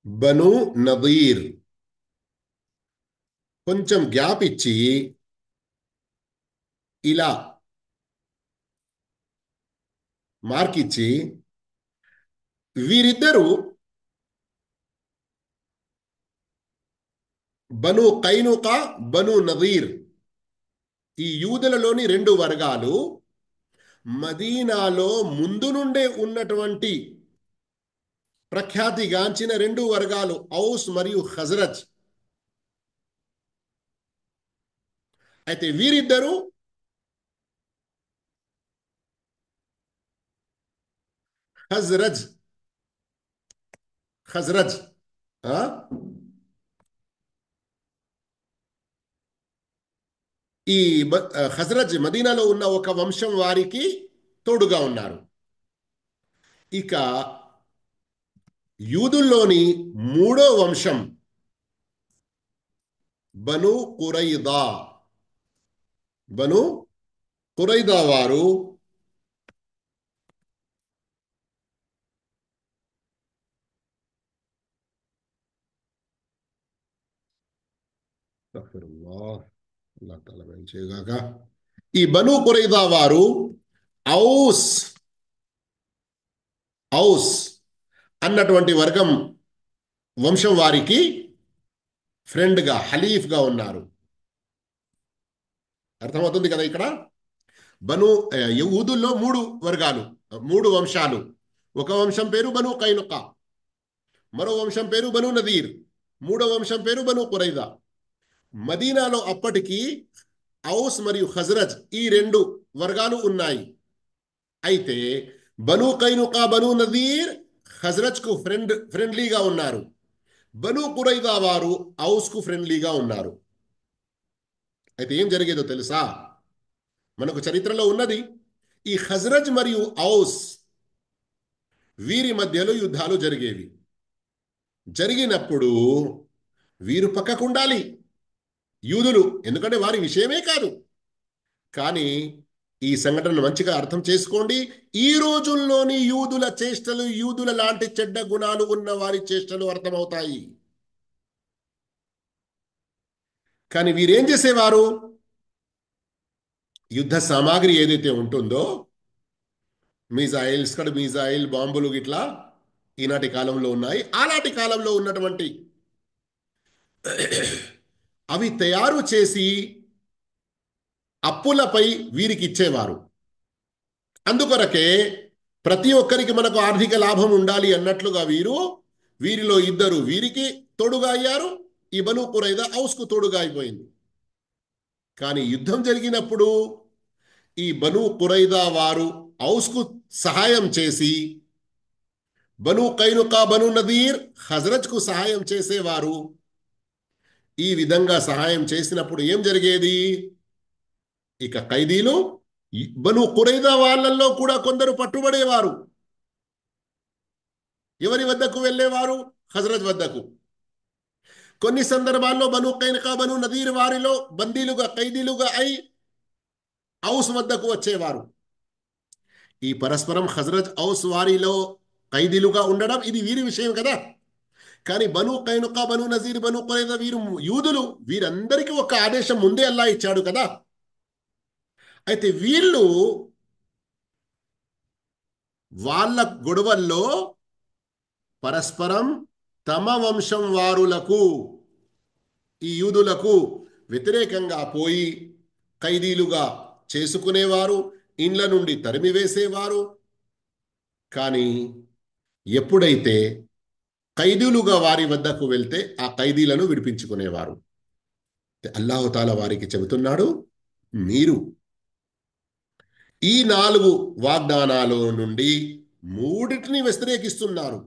A: బను నదీర్. కొంచెం గ్యాప్ ఇచ్చి ఇలా మార్క్ ఇచ్చి, వీరిద్దరూ బను కైనుకా, బను నదీర్, ఈ యూదులలోని 2 వర్గాలు మదీనాలో ముందు నుండే ఉన్నటువంటి ప్రఖ్యాతిగాంచిన 2 వర్గాలు, ఔస్ మరియు ఖజ్రజ్. అయితే వీరిద్దరూ ఖజ్రజ్ ఖజ్రజ్ ఈ ఖజ్రజ్ మదీనాలో ఉన్న ఒక వంశం వారికి తోడుగా ఉన్నారు. ఇక యూదుల్లోని మూడో వంశం బను కురైదా. బను కురైదా వారు అల్లాహ్ తాలా మంచిగాక. ఈ బను కురైదా వారు ఔస్ ఔస్ అన్నటువంటి వర్గం వంశం వారికి ఫ్రెండ్గా హలీఫ్గా ఉన్నారు. అర్థమవుతుంది కదా ఇక్కడ. బను యూదుల్లో మూడు వర్గాలు, మూడు వంశాలు. ఒక వంశం పేరు బను కైనుకా, మరో వంశం పేరు బను నదీర్, మూడో వంశం పేరు బను కురైదా. మదీనాలో అప్పటికి ఔస్ మరియు ఖజ్రజ్ ఈ రెండు వర్గాలు ఉన్నాయి. అయితే బను కైనుకా బను నదీర్ ఖజ్రజ్ కు ఫ్రెండ్లీగా ఉన్నారు. బను కురైదా వారు ఔస్ కు ఫ్రెండ్లీగా ఉన్నారు. అయితే ఏం జరిగేదో తెలుసా? మనకు చరిత్రలో ఉన్నది. ఈ ఖజ్రజ్ మరియు ఔస్ వీరి మధ్యలో యుద్ధాలు జరిగేవి. జరిగినప్పుడు వీరు పక్కకుండాలి యూదులు, ఎందుకంటే వారి విషయమే కాదు. కానీ ఈ సంఘటనను మంచిగా అర్థం చేసుకోండి. ఈ రోజుల్లోని యూదుల చేష్టలు, యూదుల లాంటి చెడ్డ గుణాలు ఉన్న వారి చేష్టలు అర్థమవుతాయి. కానీ వీరేం చేసేవారు? యుద్ధ సామాగ్రి ఏదైతే ఉంటుందో, మిజైల్ బాంబులు గిట్లా ఈనాటి కాలంలో ఉన్నాయి. ఆనాటి కాలంలో ఉన్నటువంటి అవి తయారు చేసి అప్పులపై వీరికి ఇచ్చేవారు. అందుకొరకే ప్రతి ఒక్కరికి మనకు ఆర్థిక లాభం ఉండాలి అన్నట్లుగా వీరిలో ఇద్దరు వీరికి తోడుగా అయ్యారు. ఈ బను కురైదా ఔస్కు తోడుగా అయిపోయింది. కానీ యుద్ధం జరిగినప్పుడు ఈ బను కురైదా వారు ఔస్కు సహాయం చేసి, బను కైనుకా బను నదీర్ ఖజ్రజ్కు సహాయం చేసేవారు. ఈ విధంగా సహాయం చేసినప్పుడు ఏం జరిగేది? ఇక ఖైదీలు బను కురైదా వాళ్ళల్లో కూడా కొందరు పట్టుబడేవారు. ఎవరి వద్దకు వెళ్ళేవారు? ఖజ్రజ్ వద్దకు. కొన్ని సందర్భాల్లో బను కైనుకా బను నదీర్ వారిలో బందీలుగా, ఖైదీలుగా అయి ఔస్ వద్దకు వచ్చేవారు. ఈ పరస్పరం ఖజ్రజ్ ఔస్ వారిలో ఖైదీలుగా ఉండడం ఇది వీరి విషయం కదా. కానీ బను కైనుకా బను నజీర్ బను కురైదా వీరు యూదులు, వీరందరికీ ఒక ఆదేశం ముందే అల్లా ఇచ్చాడు కదా. అయితే వీళ్ళు వాళ్ళ గొడవల్లో పరస్పరం తమ వంశం వారులకు, ఈ యూదులకు వ్యతిరేకంగా పోయి ఖైదీలుగా చేసుకునేవారు, ఇండ్ల నుండి తరిమివేసేవారు. కానీ ఎప్పుడైతే ఖైదీలుగా వారి వద్దకు వెళ్తే ఆ ఖైదీలను విడిపించుకునేవారు. అల్లాహుతాలా వారికి చెబుతున్నాడు, మీరు ఈ 4 వాగ్దానాల నుండి మూడింటిని వ్యతిరేకిస్తున్నారు.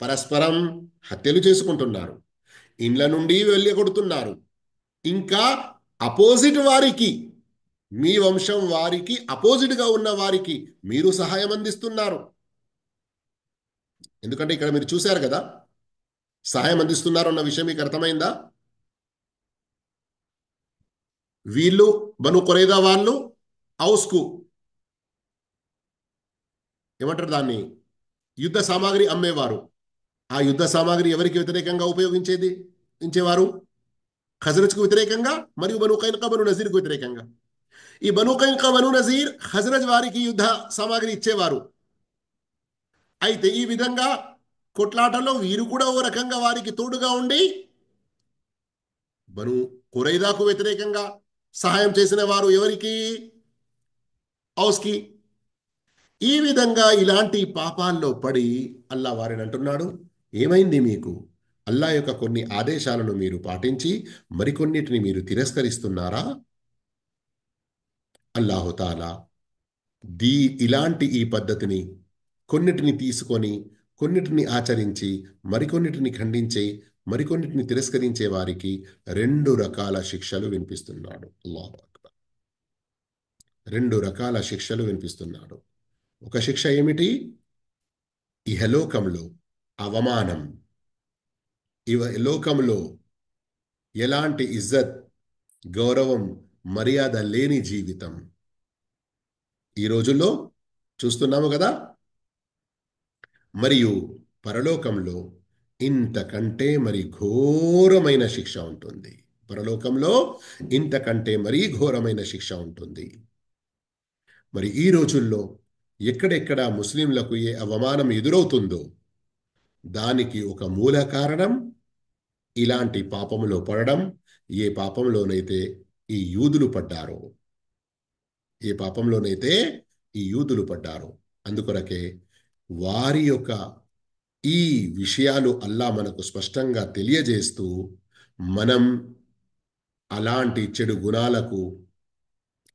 A: పరస్పరం హత్యలు చేసుకుంటున్నారు, ఇండ్ల నుండి వెళ్ళగొడుతున్నారు, ఇంకా అపోజిట్ వారికి, మీ వంశం వారికి అపోజిట్గా ఉన్న వారికి మీరు సహాయం అందిస్తున్నారు. ఎందుకంటే ఇక్కడ మీరు చూశారు కదా, సహాయం అందిస్తున్నారు అన్న విషయం మీకు అర్థమైందా? వీళ్ళు బను కురైదా వాళ్ళు ఔస్కు ఏమంటారు దాన్ని, యుద్ధ సామాగ్రి అమ్మేవారు. ఆ యుద్ధ సామాగ్రి ఎవరికి వ్యతిరేకంగా ఉంచేవారు? ఖజ్రజ్కు వ్యతిరేకంగా మరియు బను కైనుకా బను నజీర్కు వ్యతిరేకంగా. ఈ బను కైనుకా బను నజీర్ ఖజ్రజ్ వారికి యుద్ధ సామాగ్రి ఇచ్చేవారు. అయితే ఈ విధంగా కొట్లాటలో వీరు కూడా ఓ రకంగా వారికి తోడుగా ఉండి బను కురైదాకు వ్యతిరేకంగా సహాయం చేసిన వారు ఎవరికి? ఔస్కి. ఈ విధంగా ఇలాంటి పాపాల్లో పడి అల్లా వారిని అంటున్నాడు, ఏమైంది మీకు? అల్లా యొక్క కొన్ని ఆదేశాలను మీరు పాటించి మరికొన్నిటిని మీరు తిరస్కరిస్తున్నారా? అల్లాహుతాలా ఇలాంటి ఈ పద్ధతిని కొన్నిటిని తీసుకొని, కొన్నిటిని ఆచరించి, మరికొన్నిటిని ఖండించే, మరికొన్నిటిని తిరస్కరించే వారికి 2 రకాల శిక్షలు వినిపిస్తున్నాడు. అల్లాహు అక్బర్. 2 రకాల శిక్షలు వినిపిస్తున్నాడు. ఒక శిక్ష ఏమిటి? ఇహలోకంలో అవమానం, లోకంలో ఎలాంటి ఇజ్జత్, గౌరవం, మర్యాద లేని జీవితం ఈ రోజుల్లో చూస్తున్నాము కదా. మరియు పరలోకంలో ఇంతకంటే మరి ఘోరమైన శిక్ష ఉంటుంది. పరలోకంలో ఇంతకంటే మరీ ఘోరమైన శిక్ష ఉంటుంది. మరి ఈ రోజుల్లో ఎక్కడెక్కడ ముస్లింలకు ఏ అవమానం ఎదురవుతుందో దానికి ఒక మూల కారణం ఇలాంటి పాపములో పడడం. ఏ పాపంలోనైతే ఈ యూదులు పడ్డారో, ఏ పాపంలోనైతే ఈ యూదులు పడ్డారో, అందుకొరకే వారి యొక్క ఈ విషయాలు అల్లా మనకు స్పష్టంగా తెలియజేస్తూ మనం అలాంటి చెడు గుణాలకు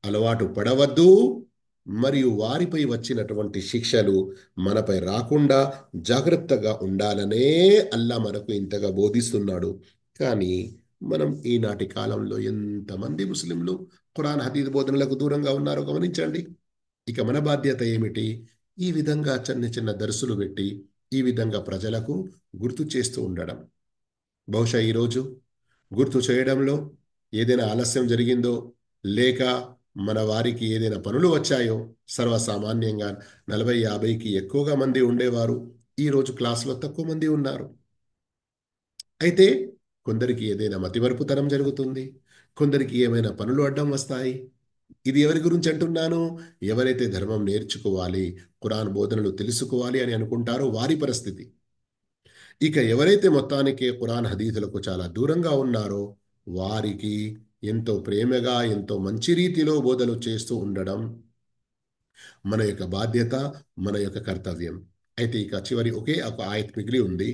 A: అలవాటు పడవద్దు. మరియు వారిపై వచ్చినటువంటి శిక్షలు మనపై రాకుండా జాగ్రత్తగా ఉండాలనే అల్లా మనకు ఇంతగా బోధిస్తున్నాడు. కానీ మనం ఈనాటి కాలంలో ఎంతమంది ముస్లింలు ఖురాన్ హదీద్ బోధనలకు దూరంగా ఉన్నారో గమనించండి. ఇక మన బాధ్యత ఏమిటి? ఈ విధంగా చిన్న చిన్న దర్సులు పెట్టి ఈ విధంగా ప్రజలకు గుర్తు చేస్తూ ఉండడం. బహుశా ఈరోజు గుర్తు చేయడంలో ఏదైనా ఆలస్యం జరిగిందో, లేక మన వారికి ఏదైనా పనులు వచ్చాయో, సర్వసామాన్యంగా 40-50కి ఎక్కువగా మంది ఉండేవారు ఈరోజు క్లాసులో తక్కువ మంది ఉన్నారు. అయితే కొందరికి ఏదైనా మతిమరుపుతనం జరుగుతుంది, కొందరికి ఏమైనా పనులు అడ్డం వస్తాయి. ఇది ఎవరి గురించి అంటున్నాను? ఎవరైతే ధర్మం నేర్చుకోవాలి, ఖురాన్ బోధనలు తెలుసుకోవాలి అని అనుకుంటారో వారి పరిస్థితి. ఇక ఎవరైతే మొత్తానికి ఖురాన్ హదీసులకు చాలా దూరంగా ఉన్నారో వారికి ఎంతో ప్రేమగా, ఎంతో మంచి రీతిలో బోధలు చేస్తూ ఉండడం మన యొక్క బాధ్యత, మన యొక్క కర్తవ్యం. అయితే ఇక చివరి ఒకే ఒక ఆయత్ మిగిలి ఉంది.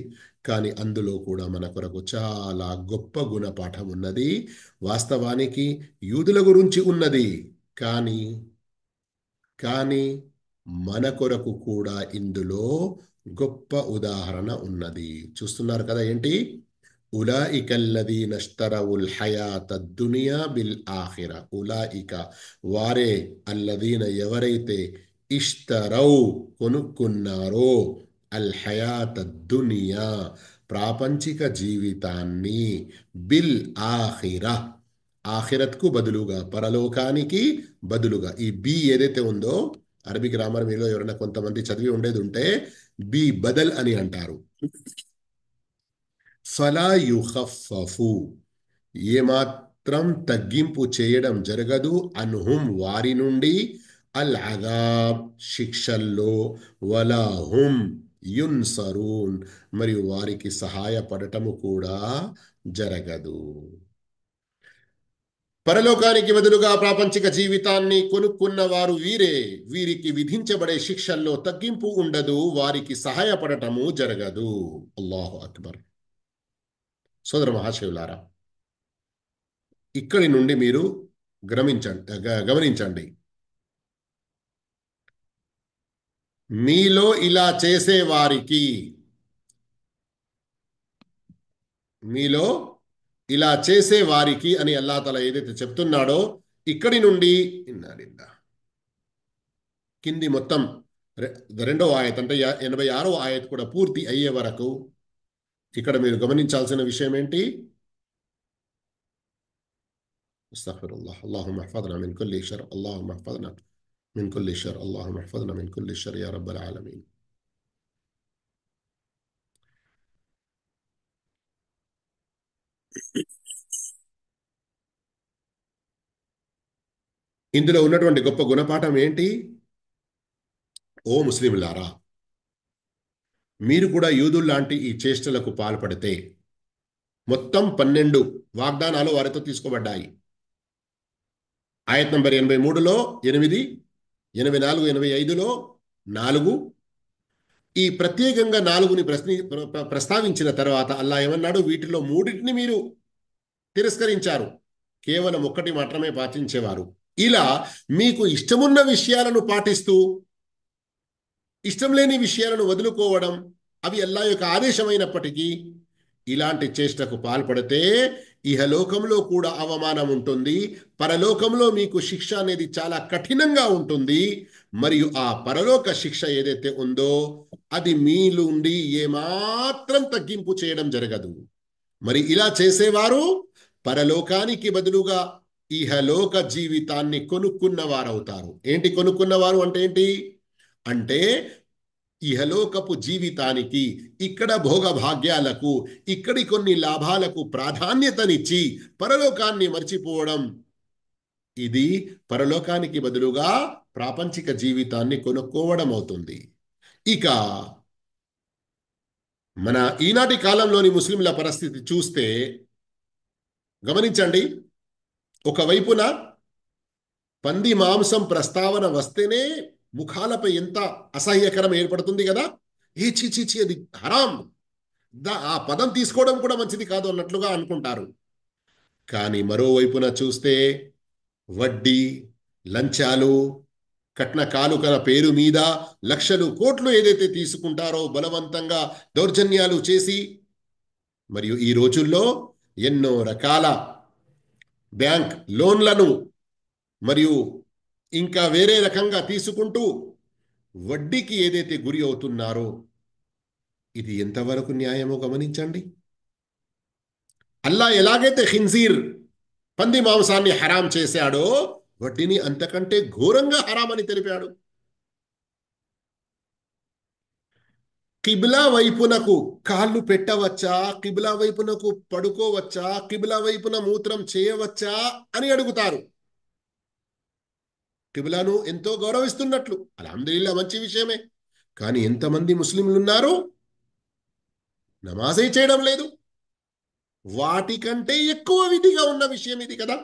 A: కానీ అందులో కూడా మన కొరకు చాలా గొప్ప గుణపాఠం ఉన్నది. వాస్తవానికి యూదుల గురించి ఉన్నది, కానీ కానీ మన కొరకు కూడా ఇందులో గొప్ప ఉదాహరణ ఉన్నది. చూస్తున్నారు కదా ఏంటి? ఉలాయిక అల్లదీన ఇష్తరవుల్ హయాత దునియా బిల్ ఆఖిర. ఉలాయిక వారే, అల్లదీన ఎవరైతే, ఇష్తరౌ కొనుక్కున్నారో, అల్ హయాత దునియా ప్రాపంచిక జీవితాన్ని, బిల్ ఆఖిర ఆఖిరత్కు బదులుగా, పరలోకానికి బదులుగా. ఈ బి ఏదైతే ఉందో అరబీ గ్రామర్ మీలో ఎవరైనా కొంతమంది చదివి ఉండేది ఉంటే బి బదల్ అని అంటారు. ఫలా యుఖఫఫు ఏమాత్రం తగ్గింపు చేయడం జరగదు, అన్హుం వారి నుండి, అల్ అదాబ్ శిక్షల్లో, వలా హుం యున్సరూన్ మరియు వారికి సహాయపడటము కూడా జరగదు. పరలోకానికి బదులుగా ప్రాపంచిక జీవితాన్ని కొనుక్కున్న వారు వీరే. వీరికి విధించబడే శిక్షల్లో తగ్గింపు ఉండదు, వారికి సహాయపడటము జరగదు. అల్లాహు అక్బర్. సోదర మహాశివులారా, ఇక్కడి నుండి మీరు గమనించండి. మీలో ఇలా చేసేవారికి, మీలో ఇలా చేసేవారికి అని అల్లా తఆలా ఏదైతే చెప్తున్నాడో, ఇక్కడి నుండి కింది మొత్తం రెండో ఆయత్ అంటే 86వ ఆయత్ కూడా పూర్తి అయ్యే వరకు ఇక్కడ మీరు గమనించాల్సిన విషయం ఏంటి? అస్తగ్ఫిరుల్లాహ్. అల్లాహుమ్మ ఇహ్ఫజ్నా మిన్ కుల్లి షర్. అల్లాహుమ్మ ఇహ్ఫజ్నా మిన్ కుల్లి షర్. అల్లాహుమ్మ ఇహ్ఫజ్నా మిన్ కుల్లి షర్ యా రబ్బల్ ఆలమీన్. ఇందులో ఉన్నటువంటి గొప్ప గుణపాఠం ఏంటి? ఓ ముస్లింలారా, మీరు కూడా యూదుల్లాంటి ఈ చేష్టలకు పాల్పడితే, మొత్తం 12 వాగ్దానాలు వారితో తీసుకోబడ్డాయి. ఆయత్ నంబర్ 83లో 8, 84, 85లో 4. ఈ ప్రత్యేకంగా 4ని ప్రస్తావించిన తర్వాత అల్లా ఏమన్నాడు? వీటిలో 3టిని మీరు తిరస్కరించారు, కేవలం ఒక్కటి మాత్రమే పాటించేవారు. ఇలా మీకు ఇష్టమున్న విషయాలను పాటిస్తూ ఇష్టం లేని విషయాలను వదులుకోవడం, అవి అల్లా యొక్క ఆదేశమైనప్పటికీ ఇలాంటి చేష్టకు పాల్పడితే ఇహలోకంలో కూడా అవమానం ఉంటుంది, పరలోకంలో మీకు శిక్ష అనేది చాలా కఠినంగా ఉంటుంది. మరియు ఆ పరలోక శిక్ష ఏదైతే ఉందో అది మీలుండి ఏమాత్రం తగ్గింపు చేయడం జరగదు. మరి ఇలా చేసేవారు పరలోకానికి బదులుగా ఇహలోక జీవితాన్ని కొనుక్కున్నవారవుతారు. ఏంటి కొనుక్కున్నవారు అంటే ఏంటి అంటే ఇహలోకపు జీవితానికి, ఇక్కడ భోగభాగ్యాలకు, ఇక్కడి కొన్ని లాభాలకు ప్రాధాన్యతనిచ్చి పరలోకాన్ని మర్చిపోవడం, ఇది పరలోకానికి బదులుగా ప్రాపంచిక జీవితాన్ని కొనుక్కోవడం అవుతుంది. ఇక మన ఈనాటి కాలంలోని ముస్లింల పరిస్థితి చూస్తే గమనించండి. ఒకవైపున పంది మాంసం ప్రస్తావన వస్తేనే ముఖాలపై ఎంత అసహ్యకరం ఏర్పడుతుంది కదా. ఏ చీచీచి అది హరాం, ఆ పదం తీసుకోవడం కూడా మంచిది కాదు అన్నట్లుగా అనుకుంటారు. కానీ మరోవైపున చూస్తే వడ్డీ, లంచాలు, కట్న కానుకల పేరు మీద లక్షలు కోట్లు ఏదైతే తీసుకుంటారో బలవంతంగా దౌర్జన్యాలు చేసి, మరియు ఈ రోజుల్లో ఎన్నో రకాల బ్యాంక్ లోన్లను మరియు ఇంకా వేరే రకంగా తీసుకుంటూ వడ్డీకి ఏదైతే గురి అవుతున్నారో ఇది ఎంతవరకు న్యాయమో గమనించండి. అల్లా ఎలాగైతే ఖిన్జీర్ పంది మాంసాన్ని హరాం చేశాడో వడ్డీని అంతకంటే ఘోరంగా హరాం అని తెలిపాడు. కిబిలా వైపునకు కాళ్ళు పెట్టవచ్చా, కిబిలా వైపునకు పడుకోవచ్చా, కిబిలా వైపున మూత్రం చేయవచ్చా అని అడుగుతారు. కిబిలాను ఎంతో గౌరవిస్తున్నట్లు అల్హమ్దులిల్లా మంచి విషయమే. కానీ ఎంతమంది ముస్లింలు ఉన్నారు నమాజే చేయడం లేదు. వాటికంటే ఎక్కువ విధిగా ఉన్న విషయం ఇది కదా,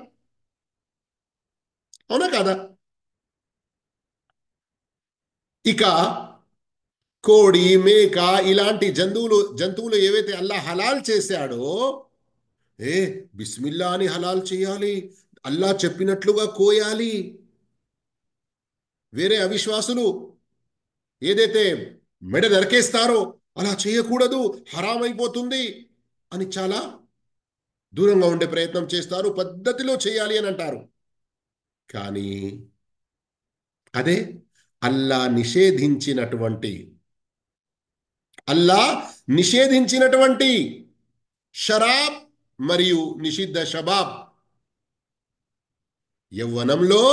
A: అవునా కాదా? ఇక కోడి, మేక ఇలాంటి జంతువులు ఏవైతే అల్లా హలాల్ చేశాడో, ఏ బిస్మిల్లా అని హలాల్ చేయాలి, అల్లా చెప్పినట్లుగా కోయాలి. వేరే అవిశ్వాసులు ఏదైతే మెడ నరికేస్తారో అలా చేయకూడదు, హరాం అయిపోతుంది అని చాలా దూరంగా ఉండే ప్రయత్నం చేస్తారు, పద్ధతిలో చేయాలి అని అంటారు. కానీ అదే అల్లా నిషేధించినటువంటి అల్లా నిషేధించినటువంటి షరాబ్ మరియు నిషిద్ధ షబాబ్, యవ్వనంలో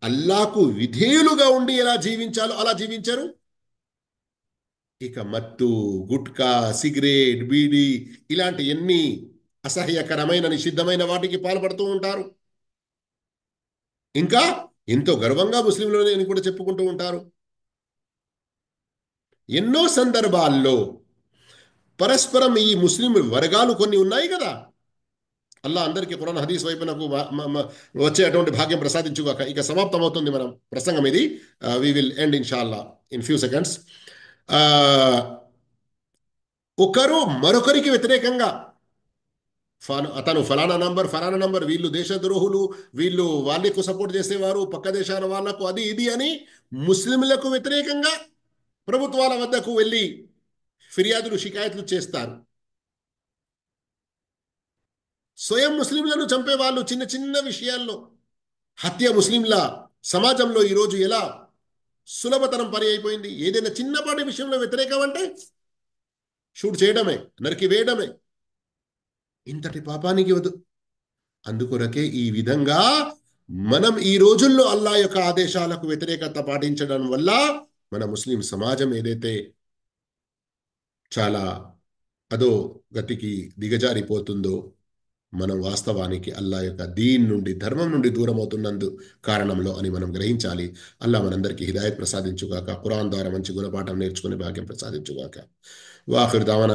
A: అల్లాకు విధేయులుగా ఉండి ఎలా జీవించాలో అలా జీవించరు. ఇక మత్తు, గుట్కా, సిగరెట్, బీడి ఇలాంటి ఎన్ని అసహ్యకరమైన నిషిద్ధమైన వాటికి పాల్పడుతూ ఉంటారు. ఇంకా ఎంతో గర్వంగా ముస్లింలు అని కూడా చెప్పుకుంటూ ఉంటారు. ఎన్నో సందర్భాల్లో పరస్పరం ఈ ముస్లిం వర్గాలు కొన్ని ఉన్నాయి కదా. అల్లా అందరికీ ఖురాన్ హదీస్ వైపునకు వచ్చే అటువంటి భాగ్యం ప్రసాదించుగాక. ఇక సమాప్తం అవుతుంది మనం ప్రసంగం ఇది. వి విల్ ఎండ్ ఇన్షాల్లా ఇన్ ఫ్యూ సెకండ్స్. ఒకరు మరొకరికి వ్యతిరేకంగా అతను ఫలానా నంబర్, వీళ్ళు దేశద్రోహులు, వీళ్ళు వాళ్ళకు సపోర్ట్ చేసేవారు, పక్క దేశాల వాళ్లకు అది ఇది అని ముస్లింలకు వ్యతిరేకంగా ప్రభుత్వాల వద్దకు వెళ్ళి ఫిర్యాదులు, షికాయతులు చేస్తారు. స్వయం ముస్లింలను చంపే వాళ్ళు చిన్న చిన్న విషయాల్లో హత్య ముస్లింల సమాజంలో ఈరోజు ఎలా సులభతరం పని అయిపోయింది. ఏదైనా చిన్నపాటి విషయంలో వ్యతిరేకం అంటే షూట్ చేయడమే, నరికి వేయడమే. ఇంతటి పాపానికి అందుకొరకే ఈ విధంగా మనం ఈ రోజుల్లో అల్లా యొక్క ఆదేశాలకు వ్యతిరేకత పాటించడం వల్ల మన ముస్లిం సమాజం ఏదైతే చాలా అదో గతికి దిగజారిపోతుందో, మనం వాస్తవానికి అల్లా యొక్క దీన్ నుండి, ధర్మం నుండి దూరం అవుతున్నందు కారణంలో అని మనం గ్రహించాలి. అల్లా మనందరికీ హిదాయత్ ప్రసాదించుగాక, ఖురాన్ ద్వారా మంచి గుణపాఠం నేర్చుకునే భాగ్యం ప్రసాదించుగాక. వాఖిర్ దావానా